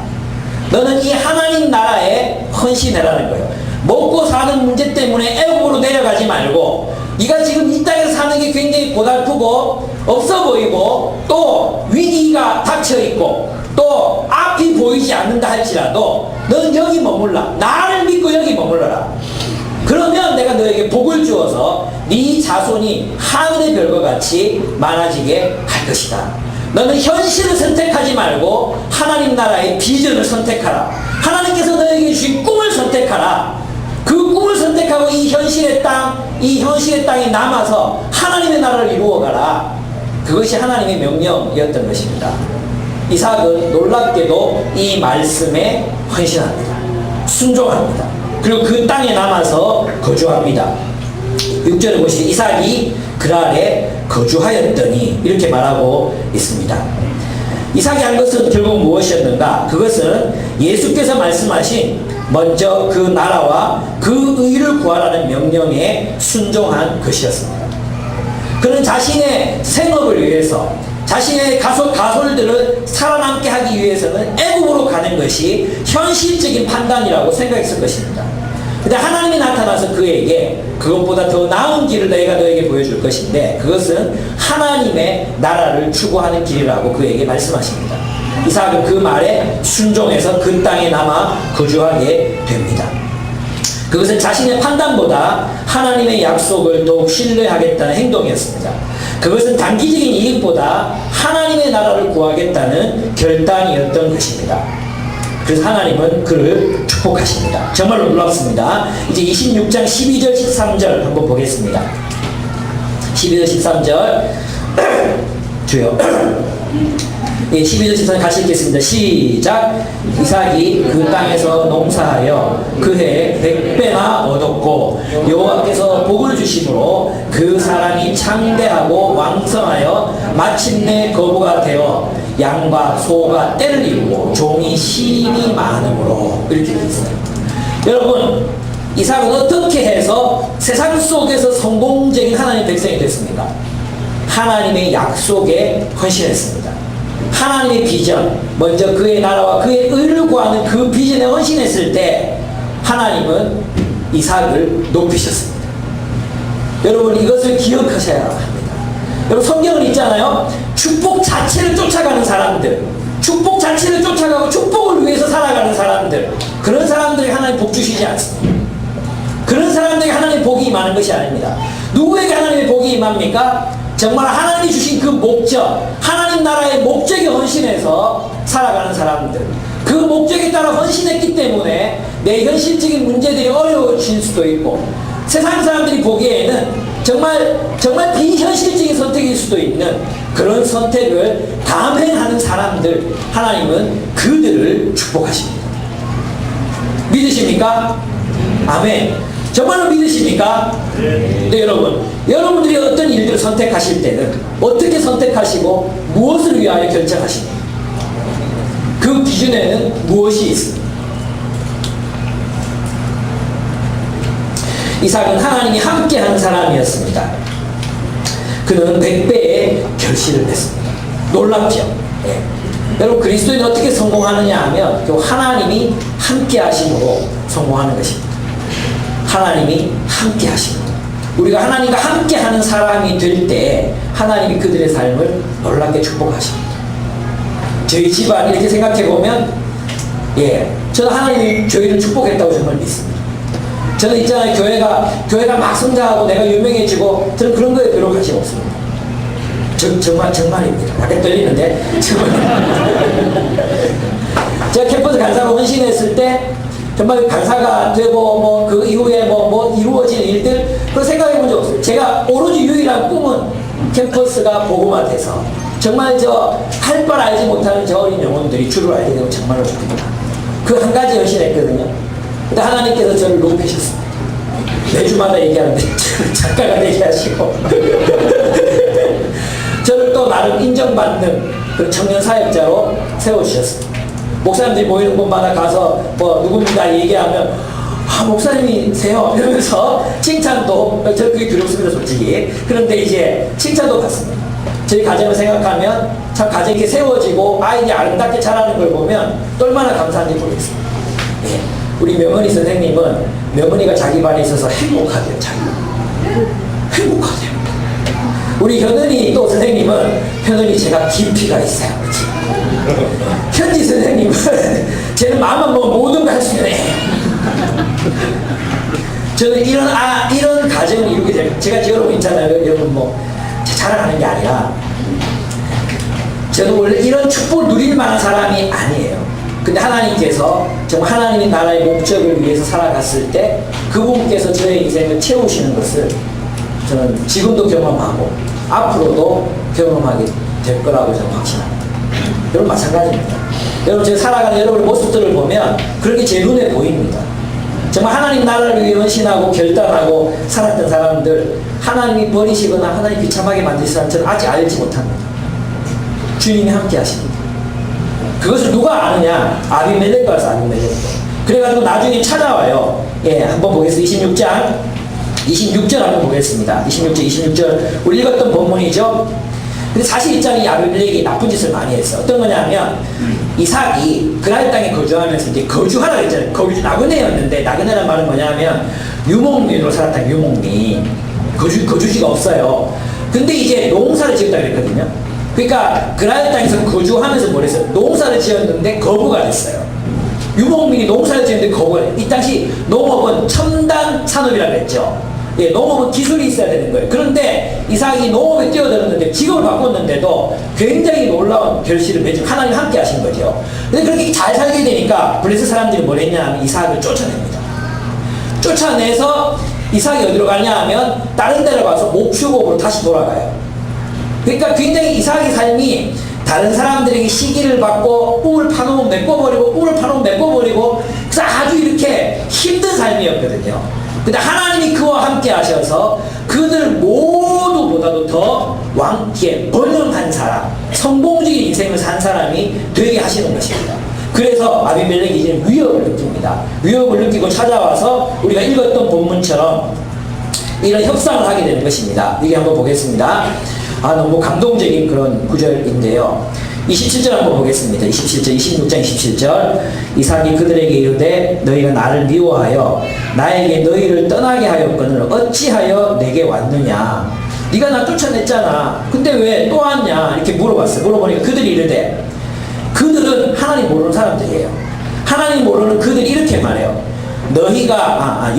너는 이 하나님 나라에 헌신해라는 거예요. 먹고 사는 문제 때문에 애굽으로 내려가지 말고 네가 지금 이 땅에서 사는 게 굉장히 고달프고 없어 보이고 또 위기가 닥쳐있고 또 앞이 보이지 않는다 할지라도 너는 여기 머물라. 나를 믿고 여기 머물러라. 그러면 내가 너에게 복을 주어서 네 자손이 하늘의 별과 같이 많아지게 할 것이다. 너는 현실을 선택하지 말고 하나님 나라의 비전을 선택하라. 하나님께서 너에게 주신 꿈을 선택하라. 그 꿈을 선택하고 이 현실의 땅에 남아서 하나님의 나라를 이루어가라. 그것이 하나님의 명령이었던 것입니다. 이삭은 놀랍게도 이 말씀에 헌신합니다. 순종합니다. 그리고 그 땅에 남아서 거주합니다. 6절에 보시면 이삭이 그랄에 거주하였더니 이렇게 말하고 있습니다. 이삭이 한 것은 결국 무엇이었는가? 그것은 예수께서 말씀하신 먼저 그 나라와 그 의를 구하라는 명령에 순종한 것이었습니다. 그는 자신의 생업을 위해서 자신의 가솔들을 살아남게 하기 위해서는 애국으로 가는 것이 현실적인 판단이라고 생각했을 것입니다. 근데 하나님이 나타나서 그에게 그것보다 더 나은 길을 내가 너에게 보여줄 것인데 그것은 하나님의 나라를 추구하는 길이라고 그에게 말씀하십니다. 이삭은 그 말에 순종해서 그 땅에 남아 거주하게 됩니다. 그것은 자신의 판단보다 하나님의 약속을 더욱 신뢰하겠다는 행동이었습니다. 그것은 단기적인 이익보다 하나님의 나라를 구하겠다는 결단이었던 것입니다. 그래서 하나님은 그를 축복하십니다. 정말로 놀랍습니다. 이제 26장 12절 13절 한번 보겠습니다. 12절 13절 주요. 예, 12절 13절 같이 읽겠습니다. 시작. 이삭이 그 땅에서 농사하여 그해 100배나 얻었고 여호와께서 복을 주심으로 그 사람이 창대하고 왕성하여 마침내 거부가 되어 양과 소가 떼를 이루고 종이 심이 많으므로 이렇게 되어 있어요. 여러분, 이삭은 어떻게 해서 세상 속에서 성공적인 하나님의 백성이 됐습니까? 하나님의 약속에 헌신했습니다. 하나님의 비전, 먼저 그의 나라와 그의 의를 구하는 그 비전에 헌신했을 때 하나님은 이삭을 높이셨습니다. 여러분, 이것을 기억하셔야 합니다. 여러분, 성경은 있잖아요. 축복 자체를 쫓아가는 사람들, 축복 자체를 쫓아가고 축복을 위해서 살아가는 사람들, 그런 사람들이 하나님 복 주시지 않습니다. 그런 사람들에게 하나님의 복이 임하는 것이 아닙니다. 누구에게 하나님의 복이 임합니까? 정말 하나님이 주신 그 목적, 하나님 나라의 목적에 헌신해서 살아가는 사람들, 그 목적에 따라 헌신했기 때문에 내 현실적인 문제들이 어려워질 수도 있고 세상 사람들이 보기에는 정말 비현실적인 선택일 수도 있는 그런 선택을 감행하는 사람들, 하나님은 그들을 축복하십니다. 믿으십니까? 아멘. 정말로 믿으십니까? 네, 여러분들이 어떤 일들을 선택하실 때는 어떻게 선택하시고 무엇을 위하여 결정하십니까? 그 기준에는 무엇이 있습니까? 이삭은 하나님이 함께하는 사람이었습니다. 그는 100배의 결실을 냈습니다. 놀랍죠? 네. 여러분, 그리스도인이 어떻게 성공하느냐 하면 하나님이 함께하심으로 성공하는 것입니다. 하나님이 함께하십니다. 우리가 하나님과 함께하는 사람이 될 때 하나님이 그들의 삶을 놀랍게 축복하십니다. 저희 집안 이렇게 생각해보면 저는 하나님이 저희를 축복했다고 정말 믿습니다. 저는 있잖아요, 교회가 막 성장하고 내가 유명해지고 저는 그런 거에 별로 관심 없습니다. 정말입니다. 약간 떨리는데 제가 캠퍼스 간사로 헌신했을 때 정말 간사가 되고 그 이후에 이루어지는 일들 그걸 생각해 본 적 없어요. 제가 오로지 유일한 꿈은 캠퍼스가 복음화돼서 정말 할 바를 알지 못하는 저 어린 영혼들이 주를 알게 되고 정말로 좋습니다. 그 한 가지 헌신했거든요. 근데 하나님께서 저를 높이셨습니다. 매주마다 얘기하는데 작가가 되게 하시고 저를 또 나름 인정받는 그 청년 사역자로 세워주셨습니다. 목사님들이 모이는 곳마다 가서 누굽니다 얘기하면 목사님이세요 이러면서 칭찬도 저는 그게 두렵습니다 솔직히. 그런데 이제 칭찬도 받습니다. 저희 가정을 생각하면 참 가정이 이렇게 세워지고 아이들이 아름답게 자라는 걸 보면 또 얼마나 감사한지 모르겠습니다. 우리 명은이 선생님은 명은이가 자기 반에 있어서 행복하대요. 행복하대요. 우리 현은이 또 선생님은 현은이 제가 깊이가 있어요. 그렇지? 현지 선생님은 쟤는 마음만 먹으면 모든 걸 할 수 있네. 저는 이런 가정을 이루게 될, 제가 여러분 있잖아요. 여러분 뭐 자랑하는 게 아니라 저는 원래 이런 축복을 누릴 만한 사람이 아니에요. 근데 하나님께서 정말 하나님의 나라의 목적을 위해서 살아갔을 때 그분께서 저의 인생을 채우시는 것을 저는 지금도 경험하고 앞으로도 경험하게 될 거라고 저는 확신합니다. 여러분 마찬가지입니다. 여러분 제가 살아가는 여러분의 모습들을 보면 그렇게 제 눈에 보입니다. 정말 하나님 나라를 위해 헌신하고 결단하고 살았던 사람들, 하나님이 버리시거나 하나님 비참하게 만드신 사람 저는 아직 알지 못합니다. 주님이 함께 하십니다. 그것을 누가 아느냐? 아비멜렉과 가서 아비멜렉. 그래가지고 나중에 찾아와요. 예, 한번 보겠습니다. 26절 한번 보겠습니다. 26절 우리 읽었던 본문이죠. 근데 사실 있잖아요. 이 아비멜렉이 나쁜 짓을 많이 했어요. 어떤 거냐면 이삭이 그랄 땅에 거주하면서 이제 거주하라 그랬잖아요. 거기 나그네였는데, 나그네란 말은 뭐냐면 유목민으로 살았던 유목민, 거주지가 없어요. 근데 이제 농사를 지었다 그랬거든요. 그러니까 그랄 땅에서 거주하면서 뭘 했어요? 농사를 지었는데 거부가 됐어요. 유목민이 농사를 지었는데 거부가 됐어요. 이 당시 농업은 첨단 산업이라고 했죠. 예, 농업은 기술이 있어야 되는 거예요. 그런데 이삭이 농업에 뛰어들었는데 직업을 바꿨는데도 굉장히 놀라운 결실을 맺은 하나님 함께 하신 거죠. 근데 그렇게 잘 살게 되니까 블레셋 사람들이 뭘 했냐 하면 이삭을 쫓아냅니다. 쫓아내서 이삭이 어디로 가냐 하면 다른 데로 가서 목축업으로 다시 돌아가요. 그러니까 굉장히 이삭의 삶이 다른 사람들에게 시기를 받고 꿀을 파놓으면 메꿔버리고 꿀을 파놓으면 메꿔버리고 그래서 아주 이렇게 힘든 삶이었거든요. 근데 하나님이 그와 함께 하셔서 그들 모두보다도 더 번영한 사람, 성공적인 인생을 산 사람이 되게 하시는 것입니다. 그래서 아비멜렉이 이제 위협을 느낍니다. 위협을 느끼고 찾아와서 우리가 읽었던 본문처럼 이런 협상을 하게 되는 것입니다. 이게 한번 보겠습니다. 너무 감동적인 그런 구절인데요. 27절 한번 보겠습니다. 26장 27절. 이삭이 그들에게 이르되 너희가 나를 미워하여 나에게 너희를 떠나게 하였거늘 어찌하여 내게 왔느냐. 네가 나 쫓아냈잖아. 근데 왜 또 왔냐. 이렇게 물어봤어요. 물어보니까 그들이 이르되, 그들은 하나님 모르는 사람들이에요. 하나님 모르는 그들이 이렇게 말해요. 너희가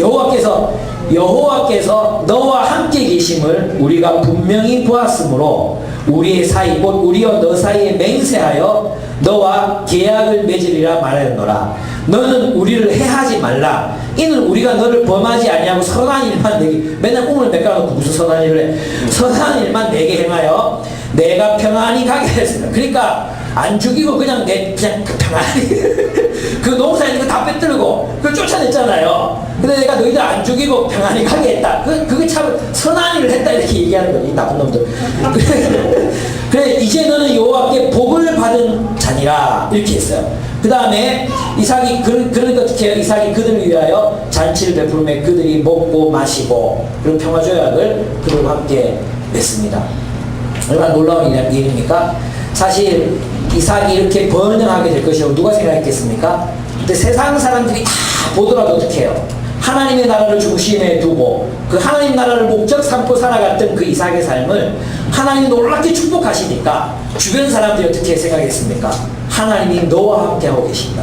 여호와께서 너와 함께 계심을 우리가 분명히 보았으므로 우리의 사이 곧 우리와 너 사이에 맹세하여 너와 계약을 맺으리라 말하였노라. 너는 우리를 해하지 말라. 이는 우리가 너를 범하지 아니하고 선한 일만 내게, 맨날 꿈을 메꿔놓고 무슨 선한 일을 해. 선한 일만 내게 행하여 내가 평안히 가게 했습니다. 그러니까 안 죽이고 그냥 평안히 그 농사에 있는 거 다 빼뜨리고 그걸 쫓아냈잖아요. 근데 내가 너희들 안 죽이고 평안히 가게 했다. 그게 참 선한 일을 했다 이렇게 얘기하는 거지, 이 나쁜 놈들. 그래 이제 너는 여호와께 복을 받은 자니라 이렇게 했어요. 그 다음에 이삭이 그러니까 어떻게 해요? 이삭이 그들을 위하여 잔치를 베풀며 그들이 먹고 마시고 그런 평화조약을 그들과 함께 맺습니다. 얼마나 놀라운 일입니까? 사실 이삭이 이렇게 번영하게 될 것이라고 누가 생각했겠습니까? 근데 세상 사람들이 다 보더라도 어떻게 해요? 하나님의 나라를 중심에 두고 그 하나님 나라를 목적 삼고 살아갔던 그 이삭의 삶을 하나님이 놀랍게 축복하시니까 주변 사람들이 어떻게 생각했습니까? 하나님이 너와 함께하고 계신다.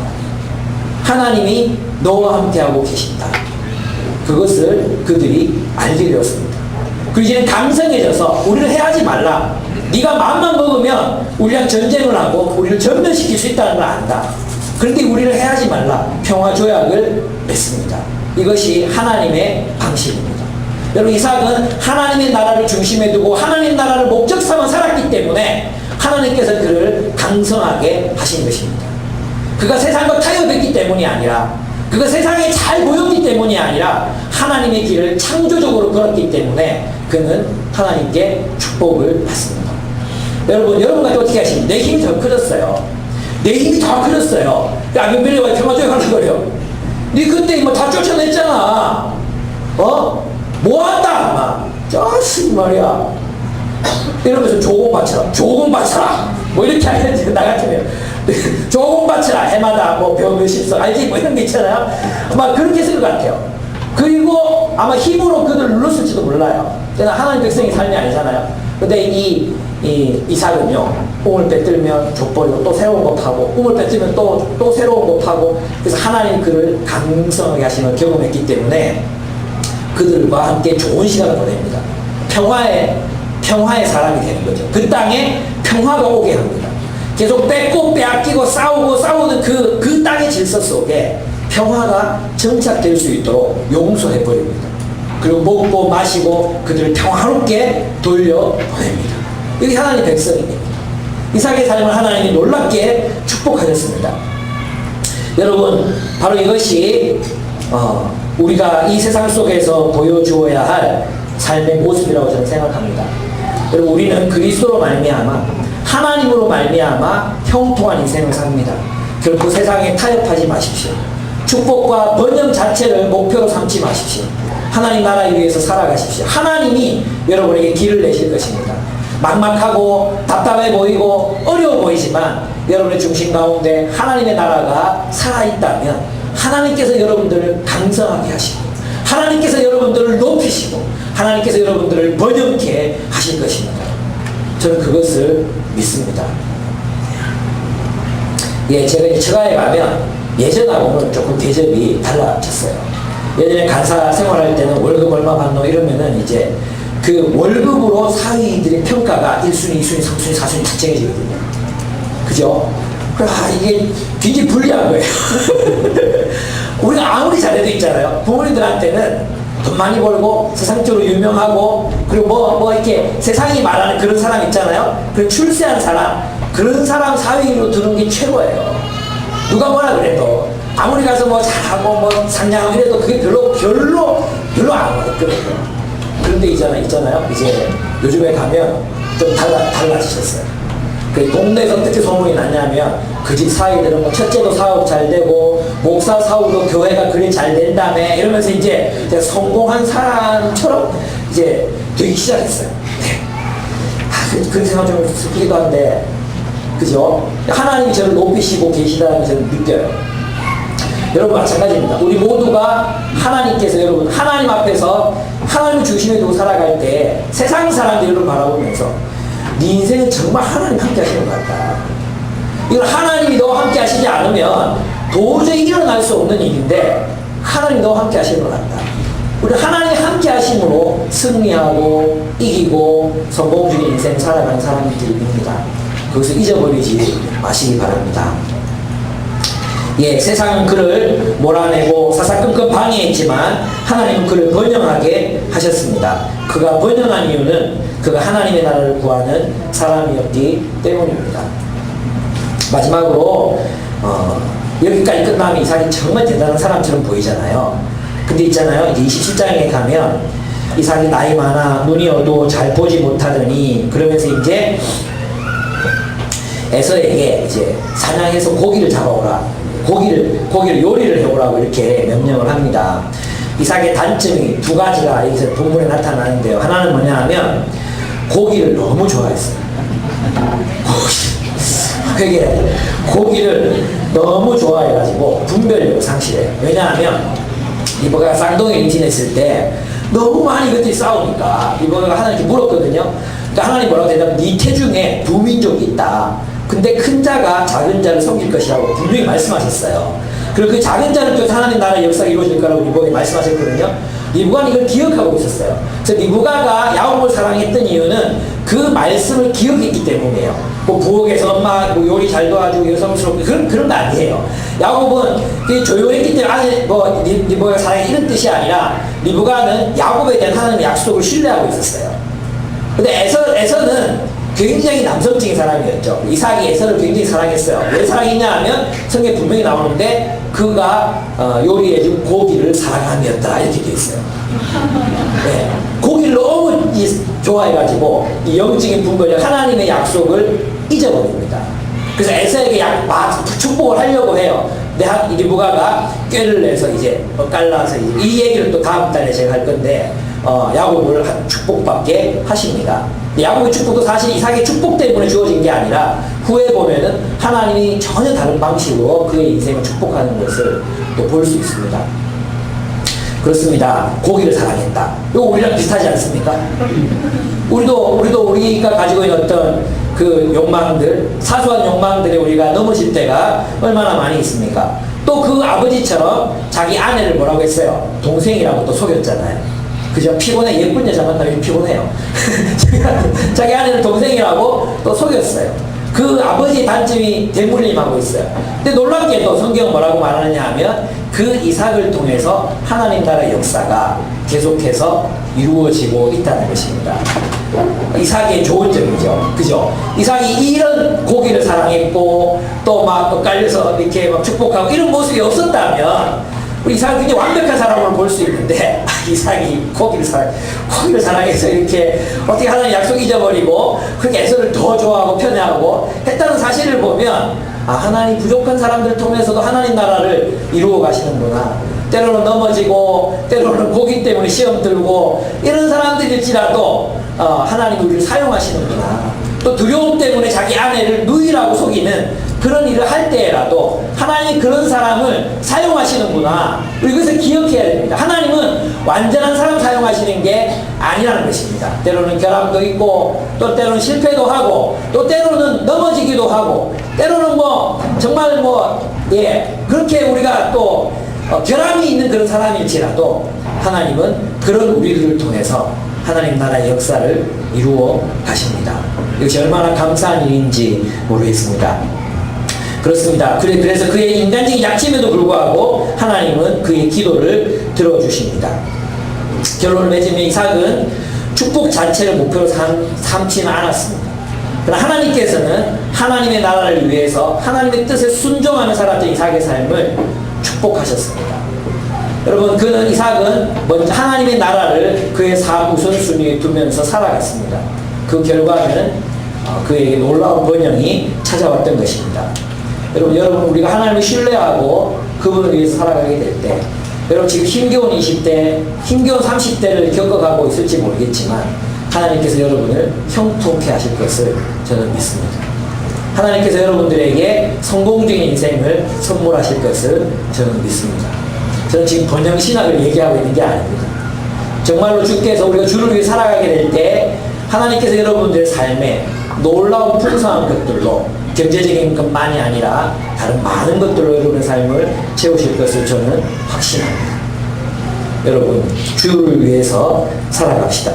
하나님이 너와 함께하고 계신다. 그것을 그들이 알게 되었습니다. 그리고 이제는 강성해져서 우리를 해하지 말라. 네가 마음만 먹으면 우리랑 전쟁을 하고 우리를 전멸시킬 수 있다는 걸 안다. 그런데 우리를 해하지 말라. 평화조약을 맺습니다. 이것이 하나님의 방식입니다. 여러분 이삭은 하나님의 나라를 중심에 두고 하나님 나라를 목적 삼아 살았기 때문에 하나님께서 그를 강성하게 하신 것입니다. 그가 세상과 타협했기 때문이 아니라 그가 세상에 잘 보였기 때문이 아니라 하나님의 길을 창조적으로 걸었기 때문에 그는 하나님께 축복을 받습니다. 여러분 같이 어떻게 하십니까? 내 힘이 더 커졌어요. 내 힘이 더 커졌어요. 아비멜렉과 평화조약 하는 거래요. 네 그때 뭐 다 쫓아냈잖아. 뭐한다 막 자식 말이야 이러면서 조공 바쳐라 뭐 이렇게 하는지 나 같으면 조공 바쳐라 해마다 뭐 병몇십석 알지 뭐 이런 게 있잖아요. 막 그렇게 했을 것 같아요. 그리고 아마 힘으로 그들을 눌렀을지도 몰라요. 하나님 백성의 삶이 아니잖아요. 근데 이삭은요, 꿈을 빼뜨리면 족벌이고 또 새로운 거 파고, 꿈을 빼뜨리면 또 새로운 거 파고, 그래서 하나님 그를 강성하게 하시는 걸 경험했기 때문에 그들과 함께 좋은 시간을 보냅니다. 평화의 사람이 되는 거죠. 그 땅에 평화가 오게 합니다. 계속 뺏고 빼앗기고 싸우는 그 땅의 질서 속에 평화가 정착될 수 있도록 용서해 버립니다. 그리고 먹고 마시고 그들을 평화롭게 돌려보냅니다. 이게 하나님 백성입니다. 이삭의 삶을 하나님이 놀랍게 축복하셨습니다. 여러분, 바로 이것이 우리가 이 세상 속에서 보여주어야 할 삶의 모습이라고 저는 생각합니다. 여러분, 우리는 그리스도로 말미암아 하나님으로 말미암아 형통한 인생을 삽니다. 결코 세상에 타협하지 마십시오. 축복과 번영 자체를 목표로 삼지 마십시오. 하나님 나라를 위해서 살아가십시오. 하나님이 여러분에게 길을 내실 것입니다. 막막하고 답답해 보이고 어려워 보이지만 여러분의 중심 가운데 하나님의 나라가 살아있다면 하나님께서 여러분들을 강성하게 하시고 하나님께서 여러분들을 높이시고 하나님께서 여러분들을 번영케 하실 것입니다. 저는 그것을 믿습니다. 예, 제가 이제 처가에 가면 예전하고는 조금 대접이 달라졌어요. 예전에 간사 생활할 때는 월급 얼마 받노 이러면은 이제 그 월급으로 사위들의 평가가 1순위, 2순위, 3순위, 4순위 다 정해지거든요. 그죠? 이게 굉장히 불리한 거예요. 우리가 아무리 잘해도 있잖아요. 부모님들한테는 돈 많이 벌고 세상적으로 유명하고 그리고 뭐 이렇게 세상이 말하는 그런 사람 있잖아요. 그 출세한 사람, 그런 사람 사위로 두는 게 최고예요. 누가 뭐라 그래도 아무리 가서 뭐 잘하고 뭐 상냥하고 이래도 그게 별로 안 와닿거든요. 그런데 있잖아요. 이제 요즘에 가면 좀 달라지셨어요. 그 동네에서 어떻게 소문이 났냐면 그 집 사위들은 뭐 첫째도 사업 잘 되고 목사 사업도 교회가 그리 잘 된다며 이러면서 이제 성공한 사람처럼 이제 되기 시작했어요. 네. 그런 생각 좀 슬프기도 한데 그죠? 하나님이 저를 높이시고 계시다는 걸 저는 느껴요. 여러분 마찬가지입니다. 우리 모두가 하나님께서 여러분 하나님 앞에서 하나님을 중심에 두고 살아갈 때 세상 사람들을 바라보면서 네 인생은 정말 하나님 함께 하시는 것 같다. 이걸 하나님이 너와 함께 하시지 않으면 도저히 일어날 수 없는 일인데 하나님이 너와 함께 하시는 것 같다. 우리 하나님이 함께 하심으로 승리하고 이기고 성공적인 인생 살아가는 사람들입니다. 그것을 잊어버리지 마시기 바랍니다. 예, 세상은 그를 몰아내고 사사건건 방해했지만 하나님은 그를 번영하게 하셨습니다. 그가 번영한 이유는 그가 하나님의 나라를 구하는 사람이었기 때문입니다. 마지막으로 여기까지 끝나면 이삭이 정말 대단한 사람처럼 보이잖아요. 근데 있잖아요, 이제 27장에 가면 이삭이 나이 많아 눈이 어두워 잘 보지 못하더니 그러면서 이제 에서에게 이제 사냥해서 고기를 잡아오라, 고기를 요리를 해오라고 이렇게 명령을 합니다. 이삭의 단점이 두 가지가 여기서 본문에 나타나는데요. 하나는 뭐냐 하면 고기를 너무 좋아했어요. 고기를 너무 좋아해가지고 분별력을 상실해요. 왜냐하면 리브가가 쌍둥이 임신했을 때 너무 많이 이것들이 싸우니까 리브가가 하나님께 물었거든요. 그러니까 하나님 뭐라고 대답하면 네 태중에 두 민족이 있다. 근데 큰 자가 작은 자를 섬길 것이라고 분명히 말씀하셨어요. 그리고 그 작은 자를 통해서 하나님 나라의 역사가 이루어질 거라고 리브가가 말씀하셨거든요. 리브가는 이걸 기억하고 있었어요. 그래서 리브가가 야곱을 사랑했던 이유는 그 말씀을 기억했기 때문이에요. 뭐 부엌에서 엄마 뭐 요리 잘 도와주고 여성스럽고 그런 거 아니에요. 야곱은 조용했기 때문에 아직 뭐 리브가가 사랑해 이런 뜻이 아니라 리브가는 야곱에 대한 하나님의 약속을 신뢰하고 있었어요. 근데 에서는 굉장히 남성적인 사람이었죠. 이삭이 에서를 굉장히 사랑했어요. 왜 사랑했냐 하면 성경에 분명히 나오는데 그가 요리해준 고기를 사랑함이었다 이렇게 되어 있어요. 네. 고기를 너무 좋아해가지고 이 영적인 분별력 하나님의 약속을 잊어버립니다. 그래서 에서에게 축복을 하려고 해요. 근데 리브가가 꾀를 내서 이제 깔라서 이 얘기를 또 다음 달에 제가 할 건데 야곱을 축복받게 하십니다. 야곱의 축복도 사실 이삭의 축복 때문에 주어진 게 아니라 후에 보면은 하나님이 전혀 다른 방식으로 그의 인생을 축복하는 것을 또 볼 수 있습니다. 그렇습니다. 고기를 사랑했다. 이거 우리랑 비슷하지 않습니까? 우리가 가지고 있는 어떤 그 욕망들, 사소한 욕망들에 우리가 넘어질 때가 얼마나 많이 있습니까? 또 그 아버지처럼 자기 아내를 뭐라고 했어요? 동생이라고 또 속였잖아요. 그죠? 피곤해. 예쁜 여자 만나면 피곤해요. 자기 아내를 동생이라고 또 속였어요. 그 아버지의 단점이 대물림하고 있어요. 근데 놀랍게도 성경은 뭐라고 말하느냐 하면 그 이삭을 통해서 하나님 나라의 역사가 계속해서 이루어지고 있다는 것입니다. 이삭의 좋은 점이죠. 그죠? 이삭이 이런 고기를 사랑했고 또 막 엇갈려서 이렇게 막 축복하고 이런 모습이 없었다면 우리 이삭은 굉장히 완벽한 사람으로 볼 수 있는데 이삭이 고기를 사랑해서 이렇게 어떻게 하나님 약속 잊어버리고 그렇게 에서를 더 좋아하고 편애하고 했다는 사실을 보면 하나님 부족한 사람들을 통해서도 하나님 나라를 이루어 가시는구나. 때로는 넘어지고 때로는 고기 때문에 시험 들고 이런 사람들일지라도 하나님 우리를 사용하시는구나. 또 두려움 때문에 자기 아내를 누이라고 속이는 그런 일을 할 때라도 하나님이 그런 사람을 사용하시는구나. 우리 그것을 기억해야 됩니다. 하나님은 완전한 사람 사용하시는 게 아니라는 것입니다. 때로는 결함도 있고 또 때로는 실패도 하고 또 때로는 넘어지기도 하고 때로는 정말 그렇게 우리가 또 결함이 있는 그런 사람일지라도 하나님은 그런 우리들을 통해서 하나님 나라의 역사를 이루어 가십니다. 이것이 얼마나 감사한 일인지 모르겠습니다. 그렇습니다. 그래서 그의 인간적인 약점에도 불구하고 하나님은 그의 기도를 들어주십니다. 결론을 맺으면 이삭은 축복 자체를 목표로 삼지는 않았습니다. 그러나 하나님께서는 하나님의 나라를 위해서 하나님의 뜻에 순종하는 사람들 이삭의 삶을 축복하셨습니다. 여러분, 이삭은 먼저 하나님의 나라를 그의 삶 우선순위에 두면서 살아갔습니다. 그 결과는 그에게 놀라운 번영이 찾아왔던 것입니다. 여러분 우리가 하나님을 신뢰하고 그분을 위해서 살아가게 될 때, 여러분 지금 힘겨운 20대, 힘겨운 30대를 겪어가고 있을지 모르겠지만 하나님께서 여러분을 형통케 하실 것을 저는 믿습니다. 하나님께서 여러분들에게 성공적인 인생을 선물하실 것을 저는 믿습니다. 저는 지금 번영신학을 얘기하고 있는 게 아닙니다. 정말로 주께서 우리가 주를 위해 살아가게 될 때 하나님께서 여러분들의 삶에 놀라운 풍성한 것들로 경제적인 것만이 아니라 다른 많은 것들로 여러분의 삶을 채우실 것을 저는 확신합니다. 여러분, 주를 위해서 살아갑시다.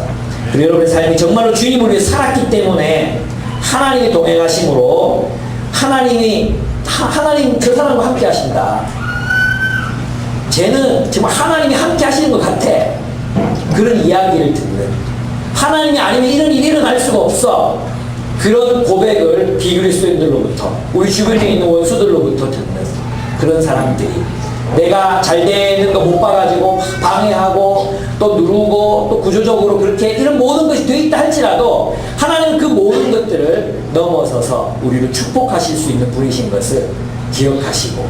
그리고 여러분의 삶이 정말로 주님을 위해 살았기 때문에 하나님의 동행하심으로 하나님 저 사람과 함께 하신다. 쟤는 정말 하나님이 함께 하시는 것 같아. 그런 이야기를 듣는, 하나님이 아니면 이런 일이 일어날 수가 없어. 그런 고백을 비그리스도인들로부터, 우리 주변에 있는 원수들로부터 듣는 그런 사람들이, 내가 잘 되는 거 못 봐가지고 방해하고 또 누르고 또 구조적으로 그렇게 이런 모든 것이 돼 있다 할지라도 하나님은 그 모든 것들을 넘어서서 우리를 축복하실 수 있는 분이신 것을 기억하시고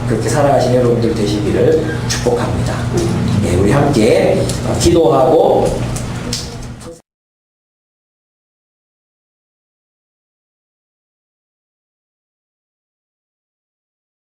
그렇게 살아가신 여러분들 되시기를 축복합니다. 예, 우리 함께 기도하고